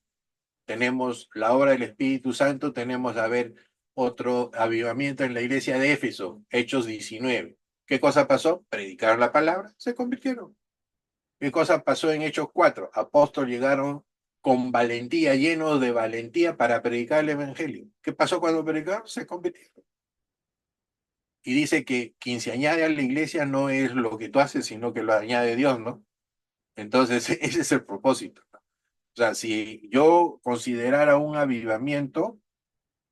Tenemos la obra del Espíritu Santo, tenemos a ver otro avivamiento en la iglesia de Éfeso, Hechos 19. ¿Qué cosa pasó? Predicaron la palabra, se convirtieron. ¿Qué cosa pasó en Hechos 4? Apóstoles llegaron con valentía, llenos de valentía para predicar el evangelio. ¿Qué pasó cuando predicaron? Se convirtieron. Y dice que quien se añade a la iglesia no es lo que tú haces, sino que lo añade Dios, ¿no? Entonces, ese es el propósito, ¿no? O sea, si yo considerara un avivamiento,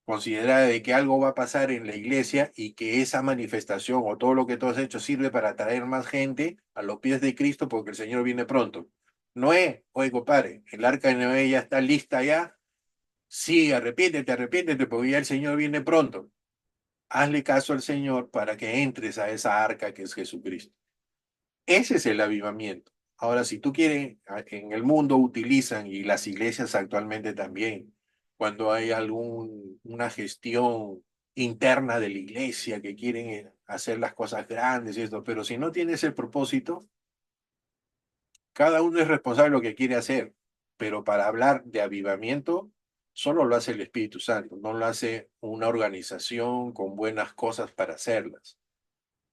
considerara de que algo va a pasar en la iglesia y que esa manifestación o todo lo que tú has hecho sirve para atraer más gente a los pies de Cristo porque el Señor viene pronto. Noé, oye, compadre, el arca de Noé ya está lista ya. Sí, arrepiéntete, porque ya el Señor viene pronto. Hazle caso al Señor para que entres a esa arca que es Jesucristo. Ese es el avivamiento. Ahora, si tú quieres, en el mundo utilizan, y las iglesias actualmente también, cuando hay una gestión interna de la iglesia que quieren hacer las cosas grandes y esto, pero si no tienes el propósito, cada uno es responsable de lo que quiere hacer, pero para hablar de avivamiento, solo lo hace el Espíritu Santo, no lo hace una organización con buenas cosas para hacerlas,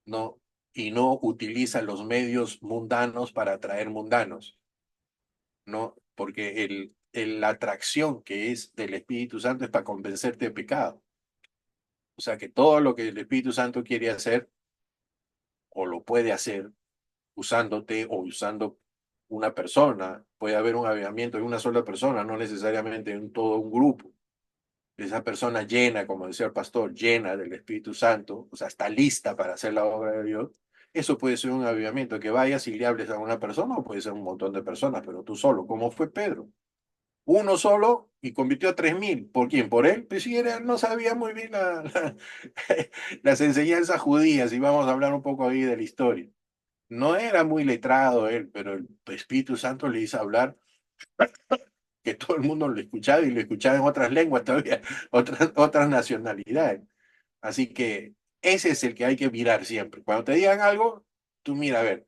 no, y no utiliza los medios mundanos para atraer mundanos, no, porque la atracción que es del Espíritu Santo es para convencerte de pecado. O sea que todo lo que el Espíritu Santo quiere hacer o lo puede hacer usándote o usando una persona. Puede haber un avivamiento en una sola persona, no necesariamente en todo un grupo. Esa persona llena, como decía el pastor, llena del Espíritu Santo, o sea, está lista para hacer la obra de Dios. Eso puede ser un avivamiento, que vayas y le hables a una persona, o puede ser un montón de personas, pero tú solo, como fue Pedro. Uno solo y convirtió a 3.000. ¿Por quién? ¿Por él? Pues sí, no sabía muy bien las enseñanzas judías, y vamos a hablar un poco ahí de la historia. No era muy letrado él, pero el Espíritu Santo le hizo hablar que todo el mundo lo escuchaba, y lo escuchaba en otras lenguas todavía, otras nacionalidades. Así que ese es el que hay que mirar siempre. Cuando te digan algo, tú mira a ver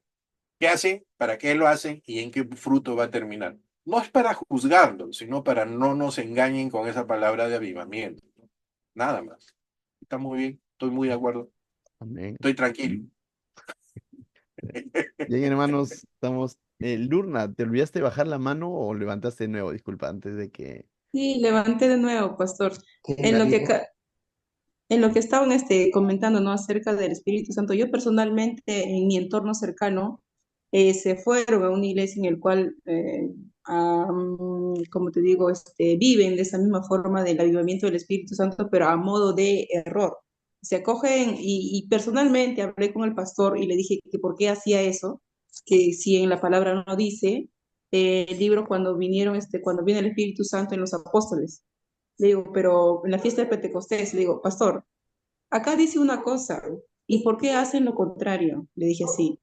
qué hace, para qué lo hacen y en qué fruto va a terminar. No es para juzgarlo, sino para no nos engañen con esa palabra de avivamiento. Nada más. Está muy bien, estoy muy de acuerdo, Amén. estoy tranquilo. Bien, hermanos, estamos. Lurna, ¿te olvidaste de bajar la mano o levantaste de nuevo? Disculpa, antes de que. Sí, levanté de nuevo, pastor. ¿Qué En la lo que, digo? ca- en lo que estaban comentando, ¿no? Acerca del Espíritu Santo, yo personalmente en mi entorno cercano se fueron a una iglesia en el cual, como te digo, viven de esa misma forma del avivamiento del Espíritu Santo, pero a modo de error. Se acogen y personalmente hablé con el pastor y le dije que por qué hacía eso, que si en la palabra no dice el libro cuando viene el Espíritu Santo en los apóstoles. Le digo, pero en la fiesta de Pentecostés, le digo, pastor, acá dice una cosa, ¿y por qué hacen lo contrario? Le dije así,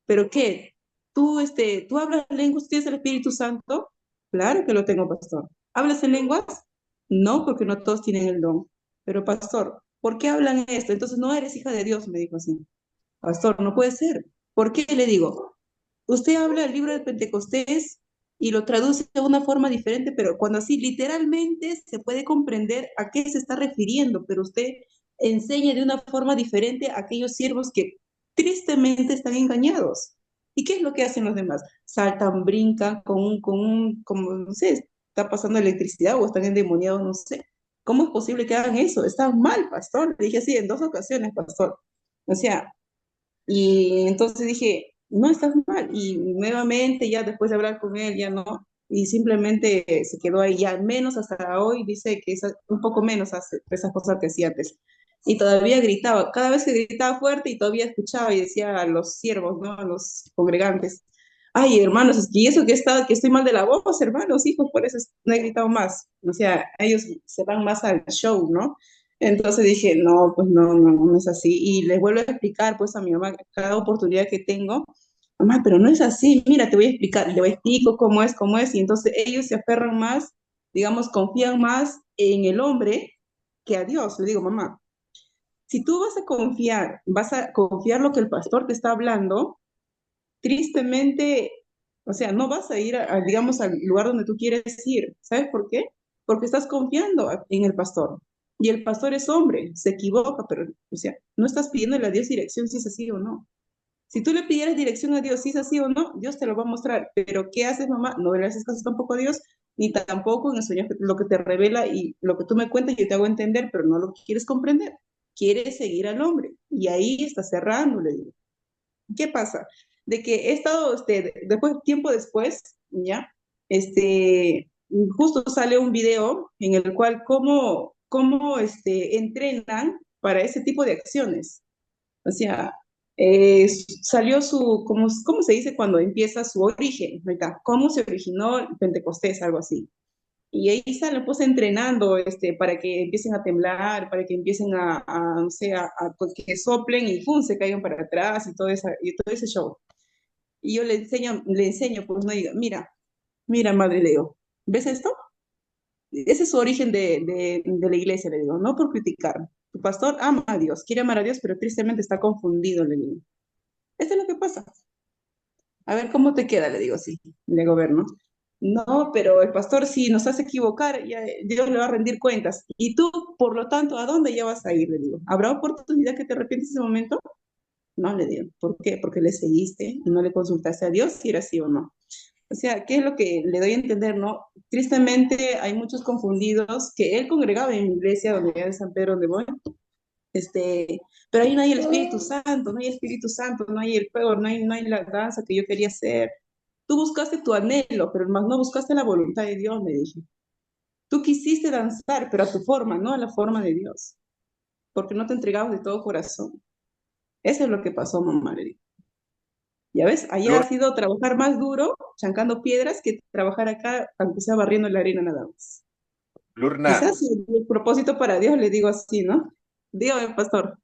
¿pero qué? ¿Tú hablas lenguas, tienes el Espíritu Santo? Claro que lo tengo, pastor. ¿Hablas en lenguas? No, porque no todos tienen el don. Pero, pastor, ¿por qué hablan esto? Entonces no eres hija de Dios, me dijo así. Pastor, no puede ser. ¿Por qué? Le digo, usted habla el libro de Pentecostés y lo traduce de una forma diferente, pero cuando así literalmente se puede comprender a qué se está refiriendo, pero usted enseña de una forma diferente a aquellos siervos que tristemente están engañados. ¿Y qué es lo que hacen los demás? Saltan, brincan como no sé, está pasando electricidad o están endemoniados, no sé. ¿Cómo es posible que hagan eso? Está mal, pastor. Le dije así en 2 ocasiones, pastor. O sea, y entonces dije, no estás mal. Y nuevamente, ya después de hablar con él, ya no. Y simplemente se quedó ahí, ya al menos hasta hoy dice que es un poco menos hace esas cosas que hacía antes. Y todavía gritaba, cada vez que gritaba fuerte y todavía escuchaba y decía a los siervos, ¿no? A los congregantes, ay, hermanos, es que eso que estoy mal de la voz, hermanos, hijos, por eso no he gritado más. O sea, ellos se van más al show, ¿no? Entonces dije, no, pues no, no, no es así. Y les vuelvo a explicar, pues, a mi mamá cada oportunidad que tengo, mamá, pero no es así, mira, te voy a explicar, le explico cómo es, y entonces ellos se aferran más, digamos, confían más en el hombre que a Dios. Le digo, mamá, si tú vas a confiar lo que el pastor te está hablando, tristemente, o sea, no vas a ir, digamos, al lugar donde tú quieres ir. ¿Sabes por qué? Porque estás confiando en el pastor. Y el pastor es hombre, se equivoca, pero, o sea, no estás pidiéndole a Dios dirección si es así o no. Si tú le pidieras dirección a Dios si es así o no, Dios te lo va a mostrar. Pero ¿qué haces, mamá? No le haces caso tampoco a Dios, ni tampoco en el sueño lo que te revela y lo que tú me cuentas, yo te hago entender, pero no lo quieres comprender. Quieres seguir al hombre. Y ahí está cerrando, le digo. ¿Qué pasa? De que he estado, después, tiempo después, ¿ya? Justo sale un video en el cual entrenan para ese tipo de acciones. O sea, salió ¿cómo se dice cuando empieza su origen? ¿Verdad? ¿Cómo se originó el Pentecostés? Algo así. Y ahí salen pues entrenando para que empiecen a temblar, para que empiecen no sé, pues, que soplen y ¡pum! Se caigan para atrás y todo ese show. Y yo le enseño, pues no diga, mira, mira, madre, le digo, ¿ves esto? Ese es su origen de la iglesia, le digo, no por criticar. Tu pastor ama a Dios, quiere amar a Dios, pero tristemente está confundido, le digo. Esto es lo que pasa. A ver cómo te queda, le digo, sí, de gobierno. No, pero el pastor, si nos hace equivocar, ya, Dios le va a rendir cuentas. Y tú, por lo tanto, ¿a dónde ya vas a ir? Le digo. ¿Habrá oportunidad que te arrepientes en ese momento? No, le digo. ¿Por qué? Porque le seguiste y no le consultaste a Dios si era así o no. O sea, ¿qué es lo que le doy a entender, no? Tristemente hay muchos confundidos que él congregaba en mi iglesia, donde ya de San Pedro donde voy, pero ahí no hay el Espíritu Santo, no hay Espíritu Santo, no hay el fuego, no hay la danza que yo quería hacer. Tú buscaste tu anhelo, pero más no buscaste la voluntad de Dios, me dije. Tú quisiste danzar, pero a tu forma, no a la forma de Dios, porque no te entregabas de todo corazón. Eso es lo que pasó, mamá, le dije. Ya ves, allá ha Lur- sido trabajar más duro, chancando piedras, que trabajar acá, aunque sea barriendo la arena nada más. Lurna, Quizás el propósito para Dios le digo así, ¿no? Dígame, pastor.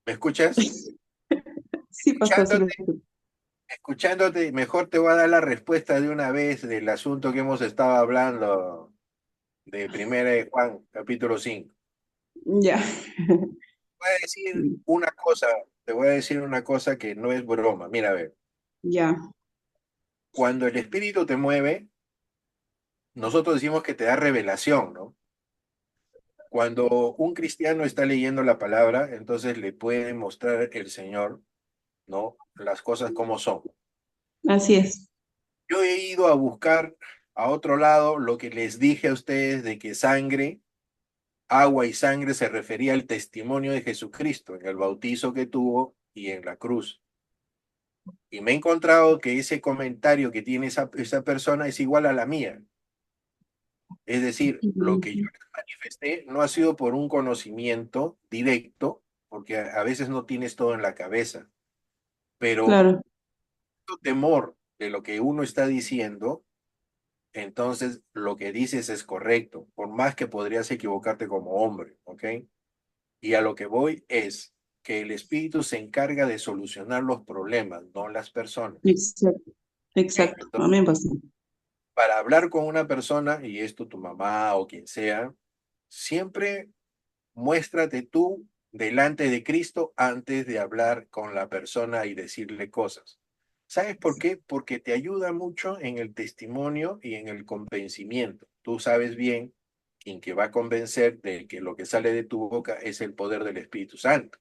¿me escuchas? Sí, pastor, sí lo Escuchándote, escucho. escuchándote, mejor te voy a dar la respuesta de una vez del asunto que hemos estado hablando de Primera de Juan, capítulo 5. Ya. Voy a decir una cosa, te voy a decir una cosa que no es broma. Mira, a ver, Ya. cuando el espíritu te mueve, nosotros decimos que te da revelación, ¿no? Cuando un cristiano está leyendo la palabra, entonces le puede mostrar el Señor, ¿no? Las cosas como son. Así es. Yo he ido a buscar a otro lado lo que les dije a ustedes de que sangre, agua y sangre se refería al testimonio de Jesucristo en el bautizo que tuvo y en la cruz. Y me he encontrado que ese comentario que tiene esa persona es igual a la mía. Es decir, lo que yo les manifesté no ha sido por un conocimiento directo, porque a veces no tienes todo en la cabeza, pero Claro. tu temor de lo que uno está diciendo, entonces lo que dices es correcto, por más que podrías equivocarte como hombre, ¿ok? Y a lo que voy es que el espíritu se encarga de solucionar los problemas, no las personas. Exacto. ¿Ok? Exacto. Entonces, Amén, pastor. para hablar con una persona, y esto tu mamá o quien sea, siempre muéstrate tú delante de Cristo antes de hablar con la persona y decirle cosas. ¿Sabes por qué? Porque te ayuda mucho en el testimonio y en el convencimiento. Tú sabes bien quién que va a convencer de que lo que sale de tu boca es el poder del Espíritu Santo.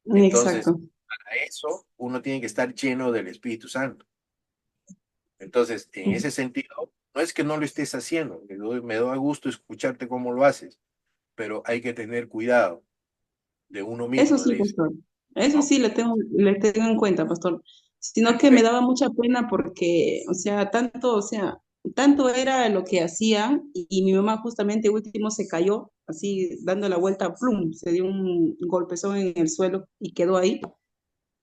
Entonces, Exacto. para eso uno tiene que estar lleno del Espíritu Santo. Entonces, en ese sentido, no es que no lo estés haciendo, me da gusto escucharte cómo lo haces, pero hay que tener cuidado de uno Eso mismo, sí, le dice. pastor. Eso ¿no? sí le tengo en cuenta, pastor. Sino que me Perfecto. daba mucha pena porque, o sea, tanto era lo que hacía y mi mamá justamente último se cayó, así dando la vuelta, plum, se dio un golpezón en el suelo y quedó ahí.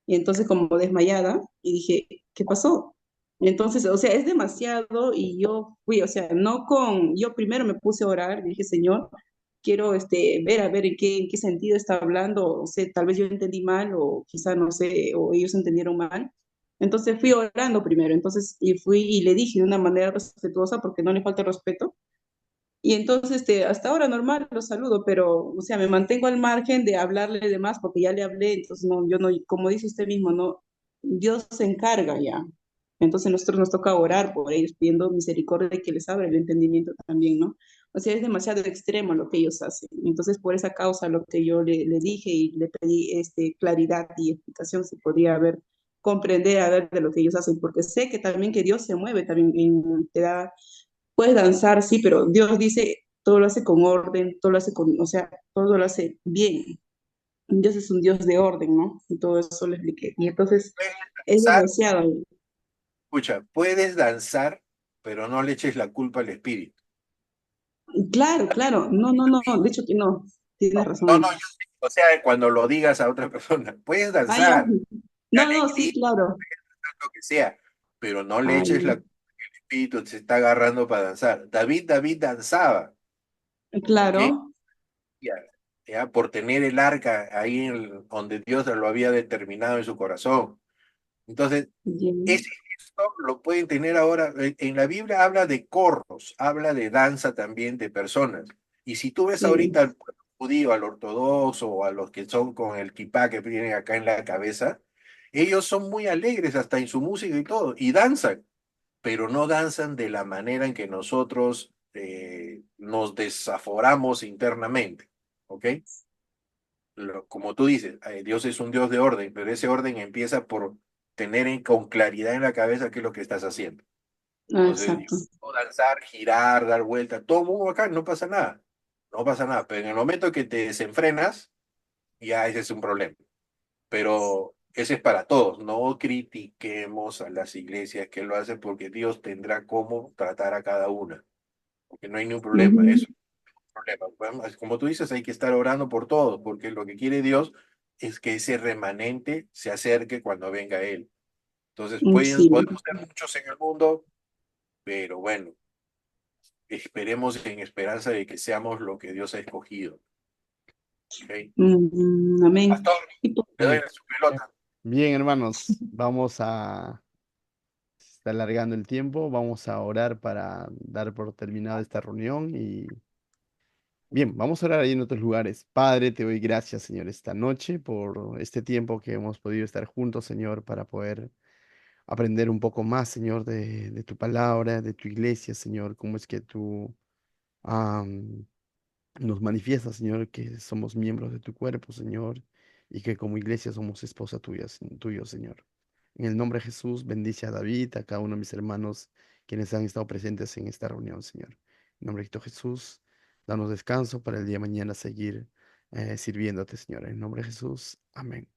Y entonces como desmayada y dije, ¿qué pasó? Y entonces, o sea, es demasiado y yo fui, o sea, no con, yo primero me puse a orar, dije, Señor, quiero ver a ver en qué sentido está hablando, o sea, tal vez yo entendí mal o quizá no sé, o ellos entendieron mal. Entonces fui orando primero, entonces, y fui y le dije de una manera respetuosa porque no le falta respeto, y entonces, hasta ahora normal, lo saludo, pero, o sea, me mantengo al margen de hablarle de más porque ya le hablé, entonces no, yo no, como dice usted mismo, no, Dios se encarga ya. Entonces nosotros nos toca orar por ellos, pidiendo misericordia y que les abra el entendimiento también, ¿no? O sea, es demasiado extremo lo que ellos hacen. Entonces, por esa causa, lo que yo le dije y le pedí claridad y explicación, si podría haber, comprender, a ver de lo que ellos hacen, porque sé que también que Dios se mueve, también te da. Puedes danzar, sí, pero Dios dice, todo lo hace con orden, todo lo hace con, o sea, todo lo hace bien. Dios es un Dios de orden, ¿no? Y todo eso le expliqué. Y entonces Puedes es danzar, demasiado. escucha, puedes danzar, pero no le eches la culpa al espíritu. Claro, claro. No, no, no. De hecho que no. Tienes razón No, ahí. no, o sea, cuando lo digas a otra persona, puedes Ah, ya. danzar, de No, no, sí, alegría, claro. lo que sea, pero no le Ah, eches la ya. culpa al espíritu, se está agarrando para danzar. David danzaba, ¿ok? Claro. Ya, ya, por tener el arca ahí donde Dios lo había determinado en su corazón. Entonces, Ya. ese gesto lo pueden tener ahora. En la Biblia habla de corros, habla de danza también de personas. Y si tú ves ahorita Sí. al pueblo judío, al ortodoxo o a los que son con el kipá que tienen acá en la cabeza, ellos son muy alegres hasta en su música y todo, y danzan, pero no danzan de la manera en que nosotros nos desaforamos internamente, ¿ok? Como tú dices, Dios es un Dios de orden, pero ese orden empieza por tener con claridad en la cabeza qué es lo que estás haciendo. Ah, Entonces, yo exacto. puedo danzar, girar, dar vuelta, todo mundo acá, no pasa nada, no pasa nada, pero en el momento que te desenfrenas, ya ese es un problema. Pero ese es para todos, no critiquemos a las iglesias que lo hacen porque Dios tendrá cómo tratar a cada una, porque no hay ningún problema, Ujú. eso problema. Bueno, como tú dices, hay que estar orando por todos, porque lo que quiere Dios es que ese remanente se acerque cuando venga Él. Entonces, Sí. podemos ser muchos en el mundo, pero bueno, esperemos en esperanza de que seamos lo que Dios ha escogido. ¿Ok? Amén. Pastor, Y pues, le doy Bien, su pelota. bien, hermanos, vamos a... se está alargando el tiempo, vamos a orar para dar por terminada esta reunión y bien, vamos a orar ahí en otros lugares. Padre, te doy gracias, Señor, esta noche por este tiempo que hemos podido estar juntos, Señor, para poder aprender un poco más, Señor, de tu palabra, de tu iglesia, Señor, cómo es que tú am, nos manifiestas, Señor, que somos miembros de tu cuerpo, Señor, y que como iglesia somos esposa tuya, tuyo, Señor. En el nombre de Jesús, bendice a David, a cada uno de mis hermanos quienes han estado presentes en esta reunión, Señor. En nombre de Cristo Jesús, danos descanso para el día de mañana seguir sirviéndote, Señor. En el nombre de Jesús, amén.